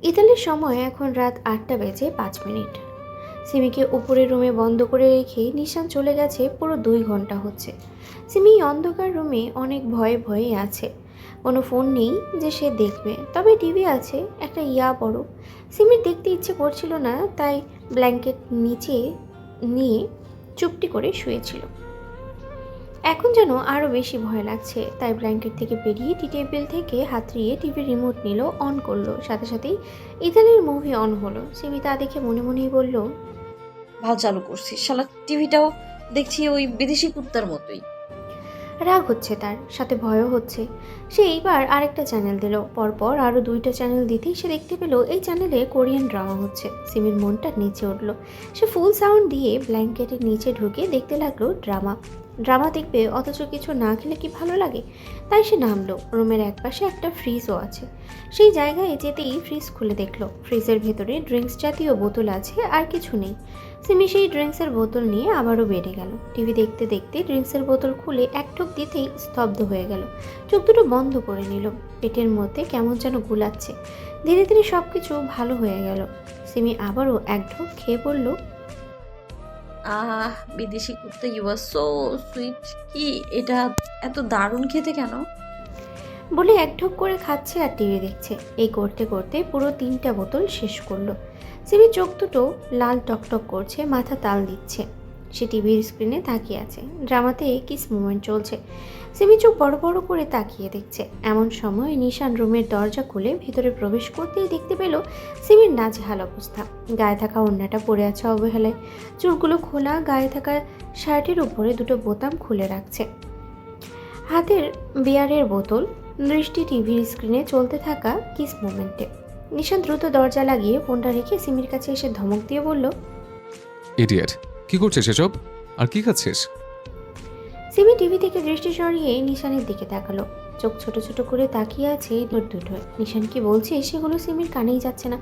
ইতালির সময় এখন রাত 8:05। সিমিকে উপরের রুমে বন্ধ করে রেখেই নিশান চলে গেছে। পুরো 2 ঘন্টা হচ্ছে সিমি অন্ধকার রুমে অনেক ভয়ে ভয়ে আছে। কোনো ফোন নেই যে সে দেখবে, তবে টিভি আছে একটা বড়। সিমির দেখতে ইচ্ছে করছিল না, তাই ব্ল্যাঙ্কেট নিচে নিয়ে চুপটি করে শুয়েছিল। এখন যেন আরও বেশি ভয় লাগছে, তাই ব্ল্যাঙ্কেট থেকে বেরিয়ে টি টেবিল থেকে হাতড়িয়ে টিভির রিমোট নিল, অন করলো। সাথে সাথেই ইতালির মুভি অন হলো। সিমি তা দেখে মনে মনেই বলল, ভালো চালু করছিস, শালা টিভিটাও দেখছি ওই বিদেশি কুত্তার মতোই। রাগ হচ্ছে, তার সাথে ভয়ও হচ্ছে। সে এইবার আরেকটা চ্যানেল দিল। পরপর আরও 2টা চ্যানেল দিতেই সে দেখতে পেল এই চ্যানেলে কোরিয়ান ড্রামা হচ্ছে। সিমির মনটা নিচে উঠল। সে ফুল সাউন্ড দিয়ে ব্ল্যাঙ্কেটের নিচে ঢুকে দেখতে লাগলো ড্রামা। ড্রামা দেখবে অথচ কিছু না খেলে কি ভালো লাগে? তাই সে নামলো। রুমের একপাশে একটা ফ্রিজও আছে। সেই জায়গায় যেতেই ফ্রিজ খুলে দেখলো ফ্রিজের ভেতরে ড্রিঙ্কস জাতীয় বোতল আছে, আর কিছু নেই। সিমি সেই ড্রিঙ্কসের বোতল নিয়ে আবারও বেড়ে গেল। টিভি দেখতে দেখতে ড্রিঙ্কসের বোতল খুলে এক ঢোক দিতেই স্তব্ধ হয়ে গেল। চোখ দুটো বন্ধ করে নিল। পেটের মধ্যে কেমন যেন গুলাচ্ছে। ধীরে ধীরে সব কিছু ভালো হয়ে গেল। সিমি আবারও এক ঢোক খেয়ে বলল, বিদেশি কুত্তা, ইউ আর সো সুইট। কি এটা এত দারুণ খেতে কেন? বলে এক ঢোক করে খাচ্ছে আর টিভি দেখছে। এই করতে করতে পুরো 3টা বোতল শেষ করলো। সিমি চোখ দুটো লাল টকটক করছে, মাথা তাল দিচ্ছে। সে টিভির স্ক্রিনে তাকিয়ে আছে। ড্রামাতে কিস মুভমেন্ট চলছে। সিমি চোখ বড় বড় করে তাকিয়ে দেখছে। এমন সময় নিশান রুমের দরজা খুলে ভিতরে প্রবেশ করতেই দেখতে পেল সিমির নাজেহাল অবস্থা। গায়ে থাকা ওড়নাটা পরে আছে অবহেলায়। চুলগুলো খোলা, গায়ে থাকা শার্টের উপরে 2টো বোতাম খুলে রাখছে। হাতের বিয়ারের বোতল, দৃষ্টি টিভির স্ক্রিনে চলতে থাকা কিস মোমেন্টে। নিশান দ্রুত দরজা লাগিয়ে ফোনটা রেখে সিমির কাছে এসে ধমক দিয়ে বলল, ইডিয়েট, কি করছিস এসব? আর কি খাচ্ছিস? সিমি টিভি থেকে দৃষ্টি সরিয়ে নিশানের দিকে তাকালো। চোখ ছোট ছোট করে তাকিয়ে আছে নোট দুটোয়। নিশান কি বলছে সেগুলো সিমির কানেই যাচ্ছে না।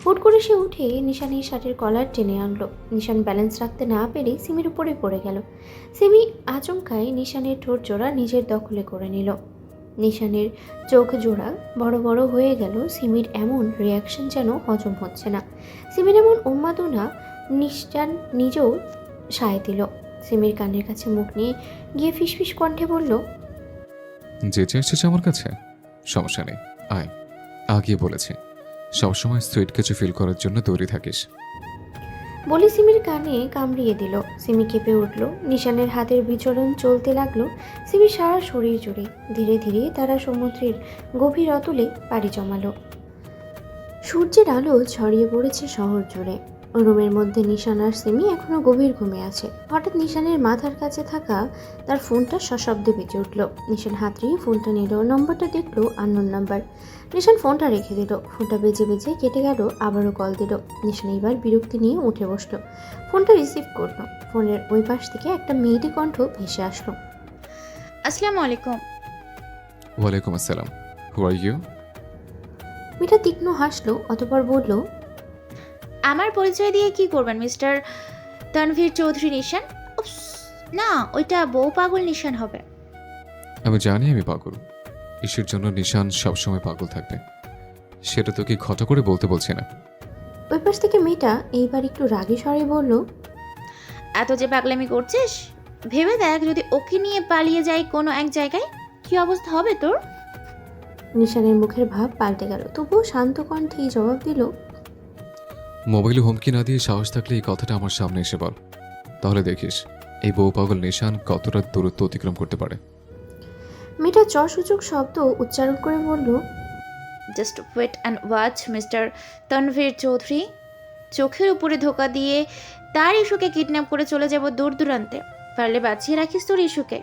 হুট করে সে উঠে নিশানের শার্টের কলার টেনে আনলো। নিশান ব্যালেন্স রাখতে না পেরে সিমির উপরে পড়ে গেল। সিমি আচমকায় নিশানের ঠোঁট জোড়া নিজের দখলে করে নিল। নিশানের চোখ জোড়া বড় বড় হয়ে গেল। সিমির এমন রিয়াকশন যেন হজম হচ্ছে না। সিমির এমন উন্মাদনা নিশান নিজেও সায় দিল। সিমির কানের কাছে মুখ নিয়ে গিয়ে ফিসফিস কণ্ঠে বলল, যেচে এসেছিস আমার কাছে? সমস্যা নেই, আয়। আগিয়ে বলেছি, সবসময় সুইট কিছু ফিল করার জন্য তৈরি থাকিস। বলে সিমির কানে কামড়িয়ে দিল। সিমি কেঁপে উঠল। নিশানের হাতের বিচলন চলতে লাগলো সিমির সারা শরীর জুড়ে। ধীরে ধীরে তারা সমুদ্রের গভীর অতলে পাড়ি জমালো। সূর্যের আলো ছড়িয়ে পড়েছে শহর জুড়ে। রুমের মধ্যে নিশান আর সিমি এখনো গভীর ঘুমে আছে। হঠাৎ নিশানের মাথার কাছে থাকা তার ফোনটা সশব্দে বেজে উঠল। নিশান হাতড়িয়ে ফোনটা নিল। নম্বরটা দেখলো আননোন নাম্বার। নিশান ফোনটা রেখে দিল। ফোনটা বেজে বেজে কেটে গেল। আবারও কল দিল। নিশান এবার বিরক্তি নিয়ে উঠে বসলো। ফোনটা রিসিভ করলো। ফোনের ওই পাশ থেকে একটা মেয়েটি কণ্ঠ ভেসে আসলো। আসসালামু আলাইকুম। ওয়ালাইকুম আসসালাম। হু আর ইউ? মেয়েটা তীক্ষ্ণ হাসলো, অতঃপর বলল, আমার পরিচয় দিয়ে কি করবেন মিস্টার তানভীর চৌধুরী নিশান? উপস, না, ওইটা বউ পাগল নিশান হবে। আমি জানি আমি পাগল। ইসের জন্য নিশান সবসময় পাগল থাকবে, সেটা তোকে ঘটা করে বলতে বলছি না। ওই পাশ থেকে মেয়েটা এইবার একটু রাগী স্বরে বলল, এত যে পাগলামি করছিস, ভেবে দেখ যদি ওকে নিয়ে পালিয়ে যাই কোনো এক জায়গায়, কি অবস্থা হবে তোর? নিশানের মুখের ভাব পাল্টে গেল। তবুও শান্ত কণ্ঠেই জবাব দিল, মোবাইলে হুমকি না দিয়ে সাহস থাকলে এই কথাটা আমার সামনে এসে বল, তাহলে দেখিস এই বউ পাগল নিশান কতটা দূরত্ব অতিক্রম করতে পারে। মেয়েটা চসূচক শব্দ উচ্চারণ করে বলল, just wait and watch mister Tanvir Chowdhury. চোখের উপরে ধোকা দিয়ে তার ইস্যুকে কিডন্যাপ করে চলে যাব দূর দূরান্তে। পারলে বাঁচিয়ে রাখিস তোর ইস্যুকে।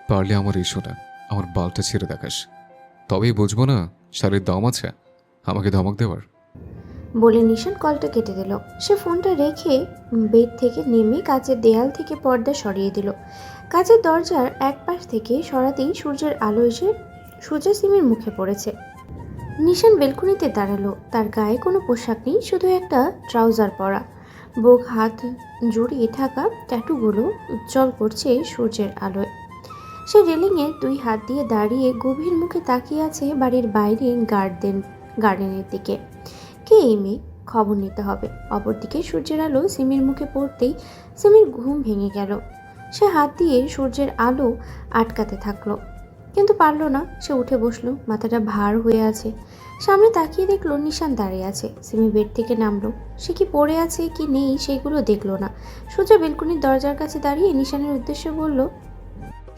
পারলে আমার ইস্যু না, আমার বালটা ছেড়ে দেখাস, তবেই বুঝবো না শাড়ির দাম আছে আমাকে ধমক দেওয়ার। বলে নিশান কলটা কেটে দিল। সে ফোনটা রেখে বেড থেকে নেমে কাচের দেয়াল থেকে পর্দা সরিয়ে দিল। কাচের দরজার এক পাশ থেকে সরাতেই সূর্যের আলো এসে সোজা সিমির মুখে পড়েছে। নিশান বেলকনিতে দাঁড়ালো। তার গায়ে কোনো পোশাক নেই, শুধু একটা ট্রাউজার পরা। বুক হাত জুড়ে থাকা ট্যাটুগুলো উজ্জ্বল করছে সূর্যের আলোয়। সে রেলিংয়ে 2 হাত দিয়ে দাঁড়িয়ে গভীর মুখে তাকিয়ে আছে বাড়ির বাইরে গার্ডেনের দিকে। এই মেয়ে, খবর নিতে হবে। অপরদিকে সূর্যের আলো সিমির মুখে পড়তেই সিমির ঘুম ভেঙে গেল। সে হাত দিয়ে সূর্যের আলো আটকাতে থাকলো, কিন্তু পারল না। সে উঠে বসলো, মাথাটা ভার হয়ে আছে। সামনে তাকিয়ে দেখলো নিশান দাঁড়িয়ে আছে। সিমি বেড থেকে নামলো। সে কি পড়ে আছে কি নেই সেগুলো দেখলো না। সোজা বেলকনির দরজার কাছে দাঁড়িয়ে নিশানের উদ্দেশ্যে বলল,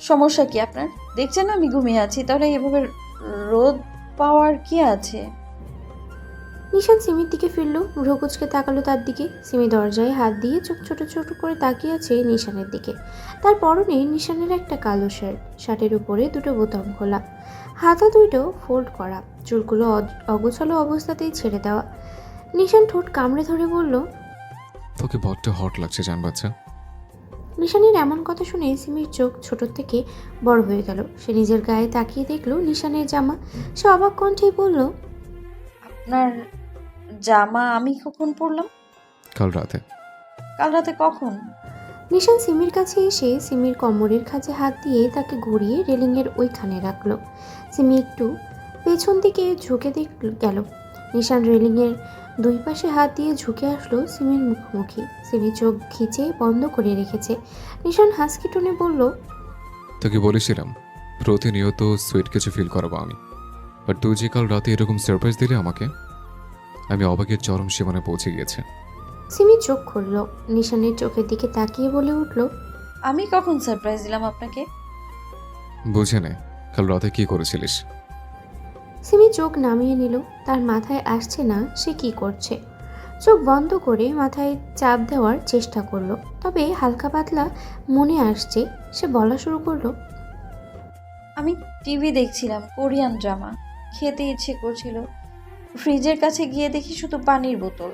সমস্যা কি আপনার? দেখছেন না আমি ঘুমিয়ে আছি, তাহলে এভাবে রোদ পাওয়ার কি আছে? নিশান সিমির দিকে ফিরল, ভ্রকুচকে তাকালো তার দিকে। সিমি দরজায় হাত দিয়ে চোখ ছোট ছোট করে তাকিয়ে আছে নিশানের দিকে। তার পরনে নিশানের একটা কালো শার্ট, শার্টের উপরে দুটো বোতাম খোলা, হাতা দুটো ফোল্ড করা, চুলগুলো অগোছালো অবস্থাতেই ছেড়ে দেওয়া। নিশান ঠোঁট কামড়ে ধরে বলল, তোকে বড্ড হট লাগছে জান বাচ্চা। নিশানের এমন কথা শুনে সিমির চোখ ছোট থেকে বড় হয়ে গেল। সে নিজের গায়ে তাকিয়ে দেখলো নিশানের জামা। সে অবাক কণ্ঠেই বলল, আপনার জামা আমি কখন পরলাম? কাল রাতে। কাল রাতে কখন? নিশান সিমির কাছে এসে সিমির কোমরের কাছে হাত দিয়ে তাকে ঘুরিয়ে রেলিংয়ের ওইখানে রাখলো। সিমি একটু পেছন দিকে ঝুঁকে গেল। নিশান রেলিংয়ের দুই পাশে হাত দিয়ে ঝুঁকে আসলো সিমির মুখোমুখি। সিমি চোখ খিচে বন্ধ করে রেখেছে। নিশান হাসকি টোনে বলল, তোকে বলেছিলাম প্রতিনিয়ত সুইট কিছু ফিল করাবো আমি, বাট তুই যে কাল রাতে এরকম সারপ্রাইজ দিলে আমাকে, আমি অবাকের চরম সীমানায় পৌঁছে গিয়েছে। সিমি চোখ খুলল, নিশানের চোখের দিকে তাকিয়ে বলে উঠল, আমি কখন সারপ্রাইজ দিলাম আপনাকে? বুঝে নে কাল রাতে কি করেছিলিস। সিমি চোখ নামিয়ে নিল। তার মাথায় আসছে না সে কি করছে। চোখ বন্ধ করে মাথায় চাপ দেওয়ার চেষ্টা করলো, তবে হালকা পাতলা মনে আসছে। সে বলা শুরু করলো, আমি টিভি দেখছিলাম, কোরিয়ান ড্রামা, খেতে ইচ্ছে করছিল। ফ্রিজের কাছে গিয়ে দেখি শুধু পানির বোতল।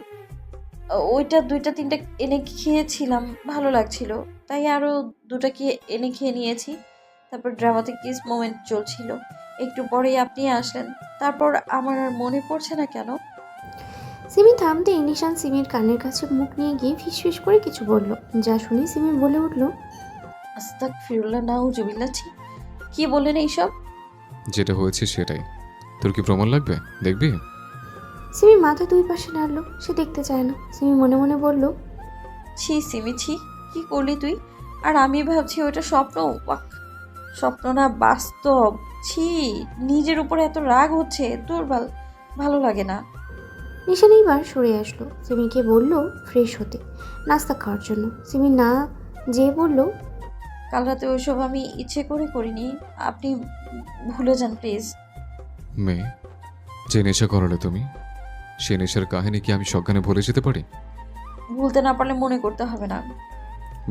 ওইটা দুইটা তিনটা এনে খেয়েছিলাম, ভালো লাগছিল, তাই আরও দুটা কি এনে খেয়ে নিয়েছি। তারপর ড্রামাতে কিস মোমেন্ট চলছিল, একটু পরেই আপনি আসলেন। তারপর আমার আর মনে পড়ছে না কেন। সিমি থামতেই নিশান সিমির কানের কাছে মুখ নিয়ে গিয়ে ফিসফিস করে কিছু বলল, যা শুনে সিমি বলে উঠল, আস্তাগফিরুল্লাহ, নাউজুবিল্লাহ, ছি, কি বললেন এইসব? যেটা হয়েছে সেটাই। তোর কি প্রমাণ লাগবে? দেখবি? সিমি মাথা দুই পাশে নাড়ল। সে দেখতে চায় না। সিমি মনে মনে বলল, ছি সিমি, ছি, কি করলি তুই? আর আমি ভাবছি ওটা স্বপ্ন। ওয়াক, স্বপ্ন না বাস্তব। ছি, নিজের উপরে এত রাগ হচ্ছে, দুর্বল, ভালো লাগে না। নিশান এইবার সরে আসলো। সিমিকে বলল ফ্রেশ হতে, নাস্তা খাওয়ার জন্য। সিমি না যেয়ে বলল, কাল রাতে ওইসব আমি ইচ্ছে করে করিনি, আপনি ভুলে যান প্লিজ। মেয়ে, যে নেশা করালে তুমি, সে নেশার কাহিনী কি আমি সজ্ঞানে ভুলে যেতে পারি? ভুলতে না পারলে মনে করতে হবে না।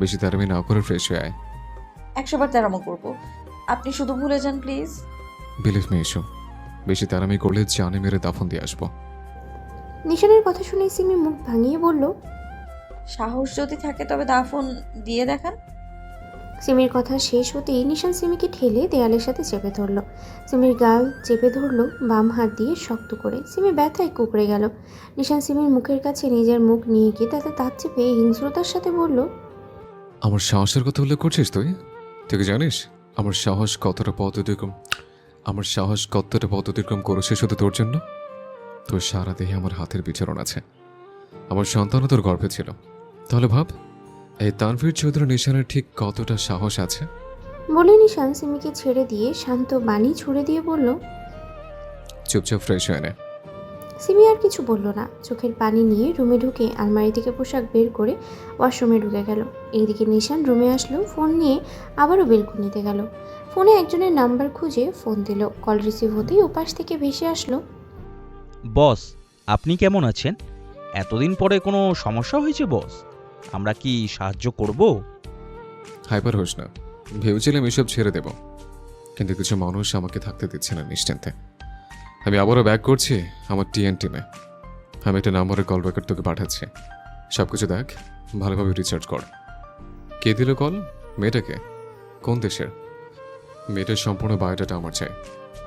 বেশি তারামি না করে ফ্রেশ হয়ে আয়। 100 বার তেরামো করবো, আপনি শুধু ভুলে যান প্লিজ। বিলিভ মি এসো, বেশি তারামি করলে জানে মেরে দাফন দিয়ে আসবো। নিশানের কথা শুনে সিমি মুখ ভাঙিয়ে বলল, সাহস যদি থাকে তবে দাফন দিয়ে দেখান। সিমির কথা শেষ হতেই নিশান সিমিকে ঠেলে দেয়ালের সাথে চেপে ধরল। সিমির গাল চেপে ধরল বাম হাত দিয়ে শক্ত করে। সিমি ব্যথায় কুঁকড়ে গেল। নিশান সিমির মুখের কাছে নিজের মুখ নিয়ে গিয়ে তাতে তার চেপে হিংস্রতার সাথে বলল, আমার সাহসের কথা উল্লেখ করছিস তুই? তুই কি জানিস আমার সাহস কতটা পথ অতিক্রম করেছে শুধু তোর জন্য? তোর সারা দেহে আমার হাতের বিচরণ আছে। আমার সন্তানও তোর গর্ভে ছিল। তাহলে ভাব এই তানভীর চৌধুরী নিশানের ঠিক কতটা সাহস আছে। বলে নিশান সিমিকে ছেড়ে দিয়ে শান্ত বাণী ছুড়ে দিয়ে বলল, চুপচাপ ফ্রেশ হয়ে নে। সিমি আর কিছু বলল না। চোখের পানি নিয়ে রুমে ঢুকে আলমারি থেকে পোশাক বের করে ওয়াশরুমে ঢুকে গেল। এইদিকে নিশান রুমে আসলো, ফোন নিয়ে আবারও বেলকনিতে গেল। ফোনে একজনের নাম্বার খুঁজে ফোন দিল। কল রিসিভ হতেই ওপাশ থেকে ভেসে আসলো, বস, আপনি কেমন আছেন? এতদিন পরে কোনো সমস্যা হয়েছে বস? আমরা কি সাহায্য করব? হাইপার হোস না, ভেবেছিলাম এসব ছেড়ে দেব, কিন্তু কিছু মানুষ আমাকে থাকতে দিচ্ছে না নিশ্চিন্তে। আমি আবারও ব্যাক করছি আমার টিএন টিমে। আমি একটা নাম্বারের কল রেকর্ড তোকে পাঠাচ্ছি, সব কিছু দেখ, ভালোভাবে রিসার্চ কর। কে দিল কল? মেয়েটাকে? কোন দেশের? মেয়েটার সম্পূর্ণ বায়োডাটা আমার চাই।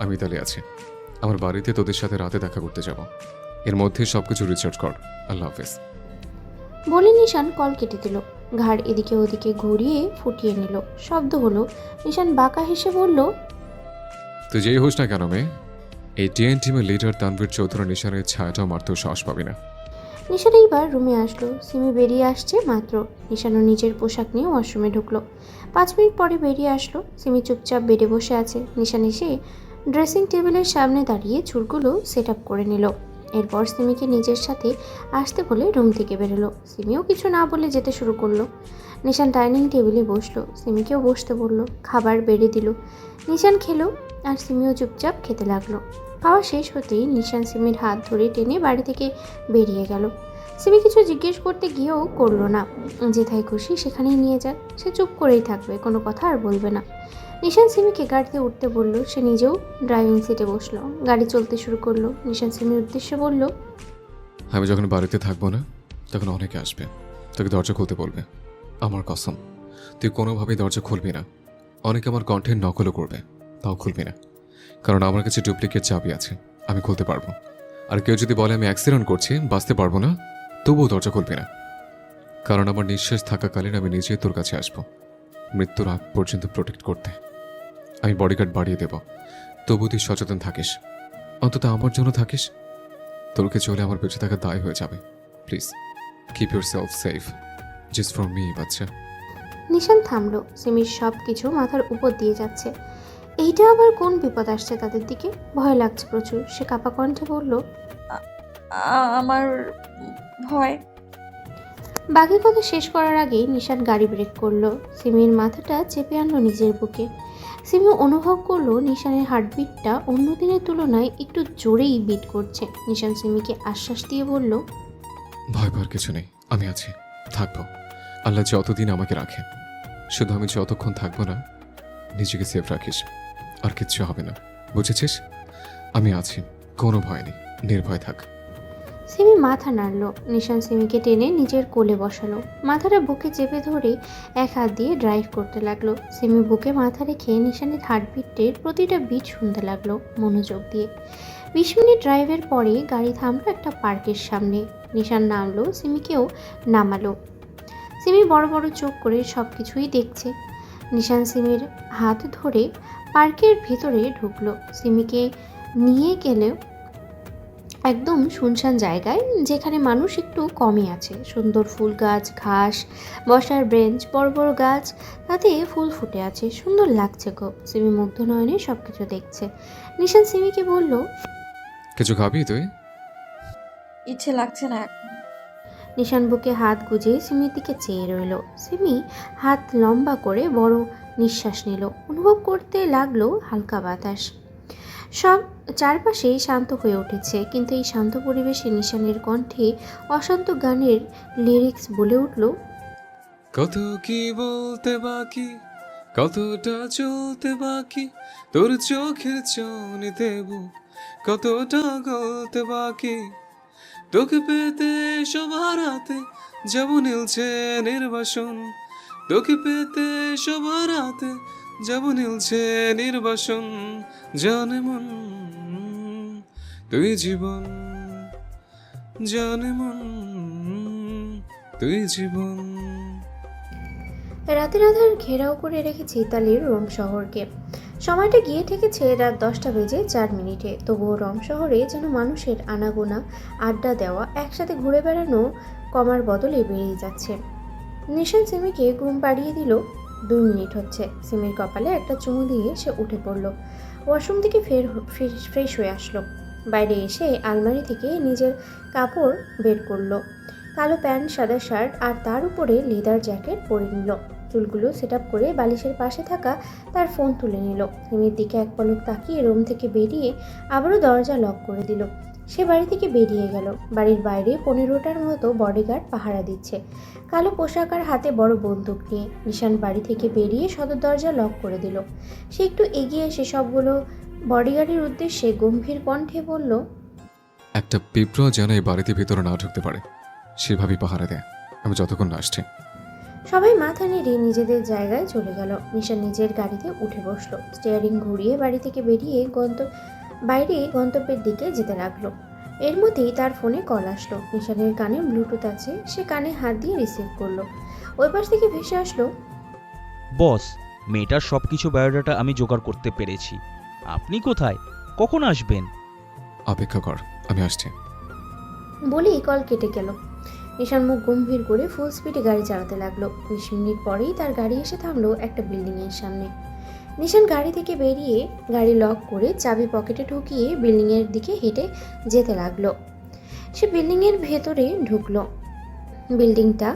আমি ইতালি আছি, আমার বাড়িতে তোদের সাথে রাতে দেখা করতে যাব। এর মধ্যে সব কিছু রিসার্চ কর। আল্লাহ হাফেজ। বলে নিশান কল কেটে দিল। ঘাড় এদিকে ওদিকে ঘুরিয়ে ফুটিয়ে নিল। শব্দ হলো। নিশান বাঁকা হেসে বলল, তুই যেই হোস না কেন মেয়ে, এই টিএন টিমের লিডার তানভীর চৌধুরী নিশানের ছায়াটাও মারতেও সাহস পাবি না। নিশান এইবার রুমে আসলো। সিমি বেরিয়ে আসছে মাত্র। নিশানও নিজের পোশাক নিয়ে ওয়াশরুমে ঢুকলো। 5 মিনিট পরে বেরিয়ে আসলো। সিমি চুপচাপ বেডে বসে আছে। নিশান এসে ড্রেসিং টেবিলের সামনে দাঁড়িয়ে চুলগুলো সেট আপ করে নিল। এরপর সিমিকে নিজের সাথে আসতে বলে রুম থেকে বেরোলো। সিমিও কিছু না বলে যেতে শুরু করলো। নিশান ডাইনিং টেবিলে বসলো। সিমিকেও বসতে বললো। খাবার বেড়ে দিল। নিশান খেলো আর সিমিও চুপচাপ খেতে লাগলো। খাওয়া শেষ হতেই নিশান সিমির হাত ধরে টেনে বাড়ি থেকে বেরিয়ে গেল। সিমি কিছু জিজ্ঞেস করতে গিয়েও করলো না। যেথায় খুশি সেখানেই নিয়ে যাক, সে চুপ করেই থাকবে, কোনো কথা আর বলবে না। নিশান সিমিকে গাড়িতে উঠতে বলল। সে নিজেও ড্রাইভিং সিটে বসলো। গাড়ি চলতে শুরু করলো। নিশান সিমির উদ্দেশ্যে বলল, আমি যখন বাড়িতে থাকবো না তখন অনেকে আসবে, তোকে দরজা খুলতে বলবে। আমার কসম, তুই কোনোভাবেই দরজা খুলবি না। অনেকে আমার কণ্ঠের নকলও করবে, তাও খুলবি না। কারণ আমার কাছে ডুপ্লিকেট চাবি আছে, আমি খুলতে পারবো। আর কেউ যদি বলে আমি অ্যাক্সিডেন্ট করছি, বাঁচতে পারবো না, তবুও দরজা খুলবি না। কারণ আমার নিঃশ্বাস থাকাকালীন আমি নিজেই তোর কাছে আসবো, মৃত্যুর আগ পর্যন্ত প্রোটেক্ট করতে। আমি বডিগার্ড বাড়িয়ে দেব, তবু তুই সচেতন থাকিস, অন্তত আমার জন্য থাকিস। তোরকে চলে আমার বেঁচে থাকা দায় হয়ে যাবে। Please keep your self safe, just for me বাচ্চা। নিশান থামলো। সিমির সব কিছু মাথার উপর দিয়ে যাচ্ছে। এইটা আবার কোন বিপদ আসছে তাদের দিকে? ভয় লাগছে প্রচুর। সে কাপা কণ্ঠে বলল, আমার ভয়। বাকি কথা শেষ করার আগেই নিশান গাড়ি ব্রেক করলো। সিমির মাথাটা চেপে আনলো নিজের বুকে। সিমি অনুভব করলো নিশানের হার্টবিটটা অন্য দিনের তুলনায় একটু জোরেই বিট করছে। নিশান সিমিকে আশ্বাস দিয়ে বলল, ভয় পাওয়ার কিছু নেই, আমি আছি, থাকবো। আল্লাহ যতদিন আমাকে রাখে, শুধু আমি যতক্ষণ থাকবো না, নিজেকে সেফ রাখিস, আর কিচ্ছু হবে না, বুঝেছিস? আমি আছি, কোনো ভয় নেই, নির্ভয় থাক। সিমি মাথা নাড়ল। নিশান সিমিকে টেনে নিজের কোলে বসালো। মাথাটা বুকে চেপে ধরে এক হাত দিয়ে ড্রাইভ করতে লাগলো। সিমি বুকে মাথা রেখে নিশানের হার্টবিটের প্রতিটা বিট শুনতে লাগলো মনোযোগ দিয়ে। 20 মিনিট ড্রাইভের পরে গাড়ি থামলো একটা পার্কের সামনে। নিশান নামলো, সিমিকেও নামালো। সিমি বড় বড় চোখ করে সব কিছুই দেখছে। নিশান সিমির হাত ধরে পার্কের ভেতরে ঢুকলো। সিমিকে নিয়ে গেলে একদম শুনশান জায়গায়, যেখানে মানুষ একটু কমই আছে। সুন্দর ফুল গাছ, ঘাস, বসার বেঞ্চ, বড় বড় গাছ, তাতে ফুল ফুটে আছে। সুন্দর লাগছে গো। সিমি মুগ্ধ নয়নে সব কিছু দেখছে। নিশান সিমিকে বলল, কিছু খাবি তুই? ইচ্ছে লাগছে না এখন। নিশান বুকে হাত গুজে সিমির দিকে চেয়ে রইল। সিমি হাত লম্বা করে বড় নিঃশ্বাস নিল। অনুভব করতে লাগলো হালকা বাতাস। সব চারপাশেই শান্ত হয়ে উঠেছে, কিন্তু এই শান্ত পরিবেশে নিশানের কণ্ঠে অশান্ত গানের লিরিক্স বলে উঠল, কত কি বলতে বাকি, কতটা চলতে বাকি, তোর চোখের চোনিতে বুক কতটা গলতে বাকি, তোকে পেতে সবার হাতে যেমন নিলছে নির্বাসন, তোকে পেতে সবার হাতে যেমন নিলছে নির্বাসন, জানে মন তুই জীবন, জানে মন তুই জীবন। রাতের আধার ঘেরাও করে রেখেছে ইতালির রোম শহরকে। সময়টা গিয়ে ঠেকেছে রাত 10টা বেজে 4 মিনিটে। তবুও রোম শহরে যেন মানুষের আনাগোনা, আড্ডা দেওয়া, একসাথে ঘুরে বেড়ানো কমার বদলে বেড়েই যাচ্ছে। নিশান সিমিকে ঘুম পাড়িয়ে দিল। 2 মিনিট হচ্ছে। সিমির কপালে একটা চুমু দিয়ে সে উঠে পড়ল। ওয়াশরুম থেকে ফ্রেশ হয়ে আসলো। বাইরে এসে আলমারি থেকে নিজের কাপড় বের করলো। কালো প্যান্ট, সাদা শার্ট আর তার উপরে লেদার জ্যাকেট পরে নিল। চুলগুলো সেট আপ করে বালিশের পাশে থাকা তার ফোন তুলে নিল। সিমির দিকে এক পলক তাকিয়ে রুম থেকে বেরিয়ে আবারও দরজা লক করে দিল। সে বাড়ি থেকে বেরিয়ে গেল। বাড়ির বাইরে 15টার মতো বডিগার্ড পাহারা দিচ্ছে, কালো পোশাক আর হাতে বড় বন্দুক নিয়ে। নিশান বাড়ি থেকে বেরিয়ে সদর দরজা লক করে দিল। সে একটু এগিয়ে এসে সবগুলো বডিগার্ডের উদ্দেশ্যে গম্ভীর কণ্ঠে বলল, একটা পিঁপড়া যেন এই বাড়িতে ভিতরে না ঢুকতে পারে, সেভাবেই পাহারা দেয় আমি যতক্ষণ না আসছি। সবাই মাথা নেড়ে নিজেদের জায়গায় চলে গেল। নিশান নিজের গাড়িতে উঠে বসলো। স্টিয়ারিং ঘুরিয়ে বাড়ি থেকে বেরিয়ে বাইরে গন্তব্যের দিকে যেতে লাগলো। এর মধ্যেই তার ফোনে কল আসলো। নিশানের কানে ব্লুটুথ আছে। সে কানে হাত দিয়ে রিসিভ করলো। ওই পাশ থেকে ভেসে আসলো, বস, মেয়েটার সব কিছু বায়োডাটা আমি জোগাড় করতে পেরেছি। আপনি কোথায়? কখন আসবেন? অপেক্ষা কর, আমি আসছি। বলেই কল কেটে গেল। নিশান মুখ গম্ভীর করে ফুল স্পিডে গাড়ি চালাতে লাগলো। 20 মিনিট পরেই তার গাড়ি এসে থামলো একটা বিল্ডিংয়ের সামনে। নিশান গাড়ি থেকে বেরিয়ে গাড়ি লক করে চাবি পকেটে ঢুকিয়ে বিল্ডিংয়ের দিকে হেঁটে যেতে লাগলো। সে বিল্ডিংয়ের ভেতরে ঢুকলো। বিল্ডিংটা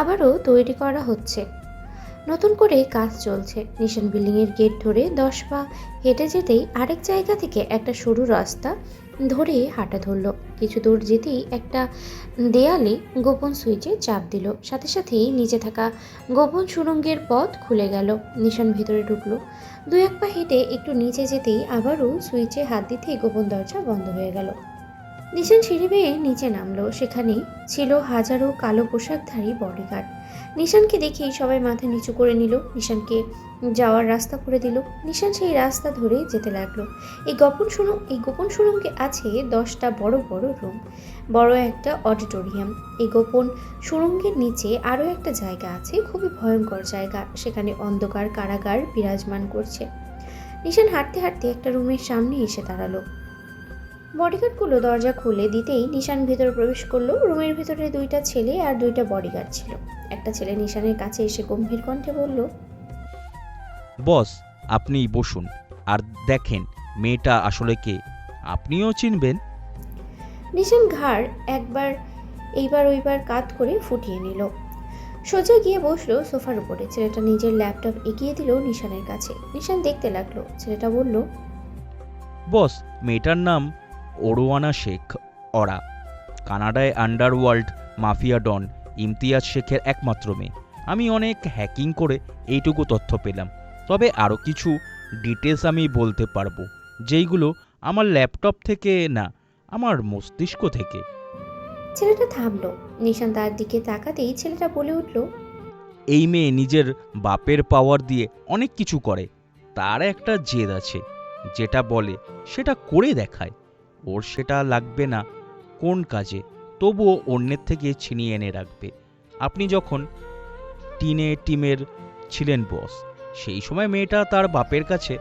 আবারও তৈরি করা হচ্ছে, নতুন করে কাজ চলছে। নিশান বিল্ডিংয়ের গেট ধরে 10 পা হেঁটে যেতেই আরেক জায়গা থেকে একটা সরু রাস্তা ধরে হাঁটা ধরলো। কিছু দূর যেতেই একটা দেয়ালে গোপন সুইচে চাপ দিল, সাথে সাথেই নিচে থাকা গোপন সুড়ঙ্গের পথ খুলে গেল। নিশান ভেতরে ঢুকলো। 2-1 পা হেঁটে একটু নিচে যেতেই আবারও সুইচে হাত দিতেই গোপন দরজা বন্ধ হয়ে গেল। নিশান সিঁড়ি বেয়ে নিচে নামলো। সেখানে ছিল হাজারো কালো পোশাকধারী বডিগার্ড। নিশানকে দেখেই সবাই মাথা নিচু করে নিল, নিশানকে যাওয়ার রাস্তা করে দিল। নিশান সেই রাস্তা ধরে যেতে লাগলো। এই গোপন সুড়ঙ্গে আছে 10টা বড় বড় রুম, বড় একটা অডিটোরিয়াম। এই গোপন সুড়ঙ্গের নিচে আরও একটা জায়গা আছে, খুবই ভয়ঙ্কর জায়গা। সেখানে অন্ধকার কারাগার বিরাজমান করছে। নিশান হাঁটতে হাঁটতে একটা রুমের সামনে এসে দাঁড়ালো। বডিগার্ডগুলো দরজা খুলে দিতেই নিশান ভেতরে প্রবেশ করলো। রুমের ভেতরে 2টা ছেলে আর 2টা বডিগার্ড ছিল। একটা ছেলে নিশানের কাছে এসে গম্ভীর কণ্ঠে বলল, বস, আপনি বসুন আর দেখেন মেয়েটা আসলে কে, আপনিও চিনবেন। নিশান ঘাড় এইবার ওইবার কাত করে ফুটিয়ে নিল। সোজা গিয়ে বসলো সোফার উপরে। ছেলেটা নিজের ল্যাপটপ এগিয়ে দিল নিশানের কাছে। নিশান দেখতে লাগলো। ছেলেটা বলল, বস, মেয়েটার নাম ওরওয়ানা শেখ অরা, কানাডায় আন্ডারওয়ার্ল্ড মাফিয়া ডন ইমতিয়াজ শেখের একমাত্র মেয়ে। আমি অনেক হ্যাকিং করে এইটুকু তথ্য পেলাম, তবে আরও কিছু ডিটেলস আমি বলতে পারবো, যেইগুলো আমার ল্যাপটপ থেকে না, আমার মস্তিষ্ক থেকে। ছেলেটা থামলো। নিশান তার দিকে তাকাতেই ছেলেটা বলে উঠল, এই মেয়ে নিজের বাপের পাওয়ার দিয়ে অনেক কিছু করে। তার একটা জেদ আছে, যেটা বলে সেটা করে দেখায়। ওর সেটা লাগবে না কোন কাজে, তবুও অন্যের থেকে ছিনিয়ে এনে রাখবে। আপনি যখন টিমের ছিলেন বস, সেই সময় মেয়েটা তার বাপের কাছে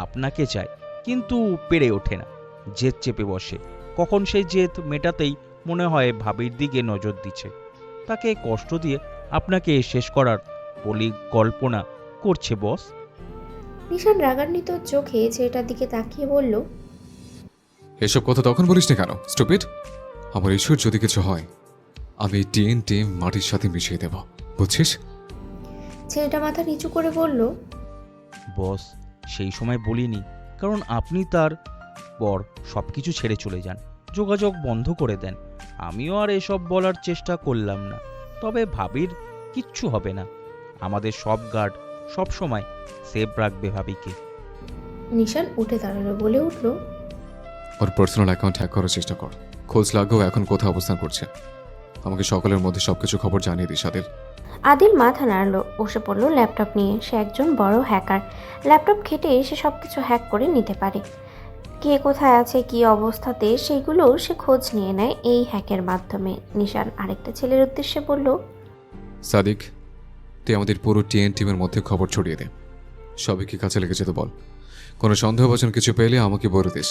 আপনাকে চায়, কিন্তু পেরে ওঠে না, জেদ চেপে বসে। কখন সেই জেদ মেটাতেই মনে হয় ভাবির দিকে নজর দিচ্ছে, তাকে কষ্ট দিয়ে আপনাকে শেষ করার পরিকল্পনা করছে বস। নিশান রাগান্বিত চোখে ছেলেটার দিকে তাকিয়ে বলল, এসব কথা তখন বলিস না কেন, স্টুপিড? আমার ঈশ্বর যদি কিছু হয়, আমি টিএনটি মাটির সাথে মিশিয়ে দেব, বুঝছিস? ছেলেটা মাথা নিচু করে বলল, বস, সেই সময় বলিনি, কারণ আপনি তার পর সব কিছু ছেড়ে চলে যান, যোগাযোগ বন্ধ করে দেন। আমিও আর এসব বলার চেষ্টা করলাম না, তবে ভাবির কিচ্ছু হবে না। আমাদের সব গার্ড সব সময় সেভ রাখবে ভাবিকে। নিশান উঠে দাঁড়ালো, বলে উঠল, ওর পার্সোনাল অ্যাকাউন্ট হ্যাক করার চেষ্টা কর, খোঁজ লাগেও এখন কোথায় অবস্থান করছে। আমাকে সকালের মধ্যে সবকিছু খবর জানিয়ে দিস আদিল। আদিল মাথা নাড়ল, বসে পড়লো ল্যাপটপ নিয়ে। সে একজন বড় হ্যাকার। ল্যাপটপ ঘেটে সে সব কিছু হ্যাক করে নিতে পারে। কে কোথায় আছে, কি অবস্থাতে, সেগুলো সে খোঁজ নিয়ে নেয় এই হ্যাকের মাধ্যমে। নিশান আরেকটা ছেলের উদ্দেশ্যে বলল, সাদিক, তুই আমাদের পুরো টিএন টিমের মধ্যে খবর ছড়িয়ে দে, সবাইকে কাছে লেগে যেতে বল। কোনো সন্দেহভাজন কিছু পেলে আমাকে বলে দিস।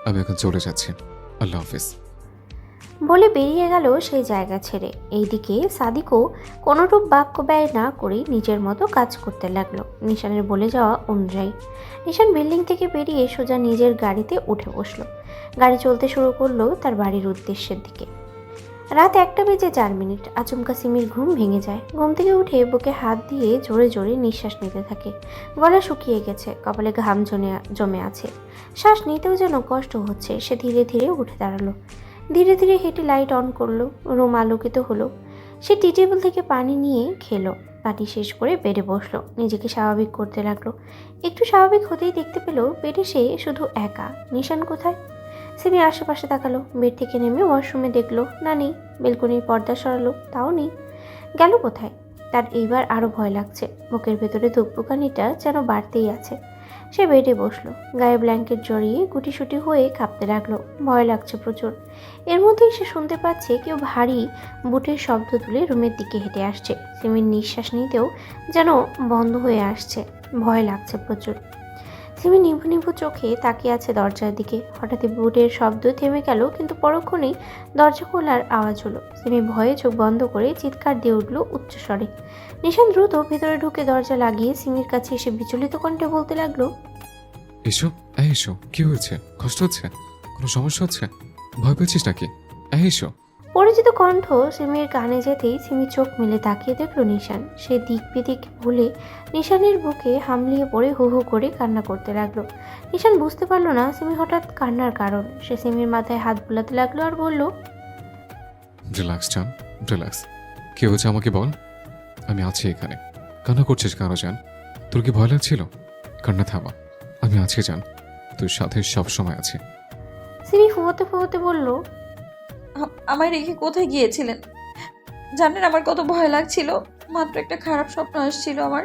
আমি এখন চলে যাচ্ছি, আল্লাহ হাফিজ। বলে বেরিয়ে গেল সেই জায়গা ছেড়ে। এইদিকে সাদিকও কোনোরূপ বাক্য ব্যয় না করে নিজের মতো কাজ করতে লাগলো নিশানের বলে যাওয়া অনুযায়ী। নিশান বিল্ডিং থেকে বেরিয়ে সোজা নিজের গাড়িতে উঠে বসলো। গাড়ি চলতে শুরু করলো তার বাড়ির উদ্দেশ্যের দিকে। রাত 1:04। আচমকা সিমির ঘুম ভেঙে যায়। ঘুম থেকে উঠে বুকে হাত দিয়ে জোরে জোরে নিঃশ্বাস নিতে থাকে। গলা শুকিয়ে গেছে, কপালে ঘাম জমে আছে, শ্বাস নিতেও যেন কষ্ট হচ্ছে। সে ধীরে ধীরে উঠে দাঁড়ালো। ধীরে ধীরে হেঁটে লাইট অন করলো। রুম আলোকিত হলো। সে টি টেবিল থেকে পানি নিয়ে খেলো। পানি শেষ করে বেডে বসলো। নিজেকে স্বাভাবিক করতে লাগলো। একটু স্বাভাবিক হতেই দেখতে পেল বেডে সে শুধু একা। নিশান কোথায়? সিমি আশেপাশে তাকালো। বেড থেকে নেমে ওয়াশরুমে দেখলো না নেই। বেলকনির পর্দা সরালো, তাও নেই। গেল কোথায়? তার এইবার আরও ভয় লাগছে। বুকের ভেতরে ধুকপুকানিটা যেন বাড়তেই আছে। সে বেডে বসলো, গায়ে ব্ল্যাঙ্কেট জড়িয়ে গুটিসুটি হয়ে কাঁপতে লাগলো। ভয় লাগছে প্রচুর। এর মধ্যেই সে শুনতে পাচ্ছে কেউ ভারী বুটের শব্দ তুলে রুমের দিকে হেঁটে আসছে। সিমির নিঃশ্বাস নিতেও যেন বন্ধ হয়ে আসছে। ভয় লাগছে প্রচুর। সিমি নিভু নিভু চোখে তাকিয়ে আছে দরজার দিকে। হঠাৎই বুটের শব্দ থেমে গেল, কিন্তু পরক্ষণেই দরজা খোলার আওয়াজ হলো। সিমি ভয়ে চোখ বন্ধ করে চিৎকার দিয়ে উঠল উচ্চস্বরে। নিশান দ্রুত ভেতরে ঢুকে দরজা লাগিয়ে সিমির কাছে এসে বিচলিত কণ্ঠে বলতে লাগলো, এসো, এসো। কি হয়েছে? কষ্ট হচ্ছে? কোনো সমস্যা হচ্ছে? ভয় পেয়েছিস নাকি? এসো। পরিচিত কণ্ঠ সিমির কানে যেতেই সিমি চোখ মেলে তাকিয়ে দেখল নিশান। সে দিক বিদিক ভুলে নিশানের বুকে হামলিয়ে পড়ে হু হু করে কান্না করতে লাগলো। নিশান বুঝতে পারলো না সিমি হঠাৎ কান্নার কারণ। সে সিমির মাথায় হাত বুলাতে লাগলো আর বলল, রিল্যাক্স জান, রিল্যাক্স। কি হয়েছে আমাকে বল। আমি আছি এখানে। কান্না করছিস কেন জান? তোর কি ভয় লাগছিল? কান্না থামা। আমি আছি জান, তোর সাথে সব সময় আছি। সিমি ফুয়োতে ফুয়োতে বলল, আমায় রেখে কোথায় গিয়েছিলেন? জানেন আমার কত ভয় লাগছিল। মাত্র একটা খারাপ স্বপ্ন আসছিল আমার।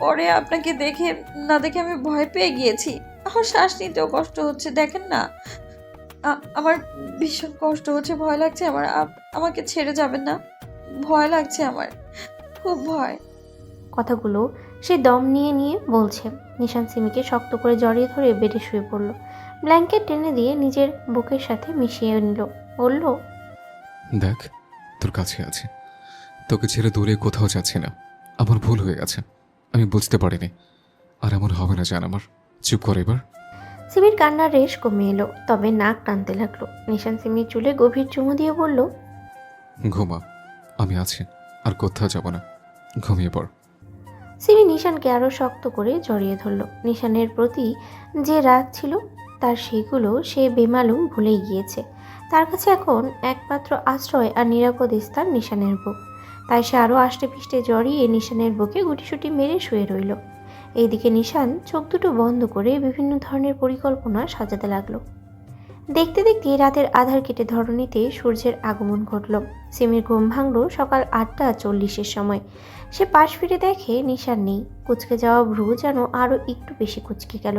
পরে আপনাকে দেখে না দেখে আমি ভয় পেয়ে গিয়েছি। আমার শ্বাস নিতেও কষ্ট হচ্ছে, দেখেন না। আমার ভীষণ কষ্ট হচ্ছে, ভয় লাগছে আমার। আমাকে ছেড়ে যাবেন না, ভয় লাগছে আমার, খুব ভয়। কথাগুলো সে দম নিয়ে নিয়ে বলছে। নিশান সিমিকে শক্ত করে জড়িয়ে ধরে বেডে শুয়ে পড়ল। ব্ল্যাঙ্কেট টেনে দিয়ে নিজের বুকের সাথে মিশিয়ে নিল। বলল, দেখ, তোর কাছে আছে। তোকে ছেড়ে দূরে কোথাও যাচ্ছি না। আমার ভুল হয়ে গেছে, আমি বুঝতে পারিনি। আর এমন হবে না জান আমার। চুপ কর এবার। সিমির কান্নার রেশ কমে এলো, তবে নাক টানতে লাগলো। নিশান সিমির চুলে গভীর চুমু দিয়ে বলল, ঘুমা, আমি আছি। আর কোথাও যাব না। ঘুমিয়ে পড়। সিমি নিশানকে আরো শক্ত করে জড়িয়ে ধরল। নিশানের প্রতি যে রাগ ছিল তার সেগুলো সে বেমালুম ভুলেই গিয়েছে। তার কাছে এখন একমাত্র আশ্রয় আর নিরাপদ স্থান নিশানের বুক। তাই সে আরও আষ্টে পিষ্টে জড়িয়ে নিশানের বুকে গুটিসুটি মেরে শুয়ে রইল। এইদিকে নিশান চোখ দুটো বন্ধ করে বিভিন্ন ধরনের পরিকল্পনা সাজাতে লাগলো। দেখতে দেখতে রাতের আধার কেটে ধরণীতে সূর্যের আগমন ঘটল। সিমির ঘুম ভাঙল সকাল 8:40 সময়। সে পাশ ফিরে দেখে নিশান নেই। কুঁচকে যাওয়া ভ্রু যেন আরও একটু বেশি কুঁচকে গেল।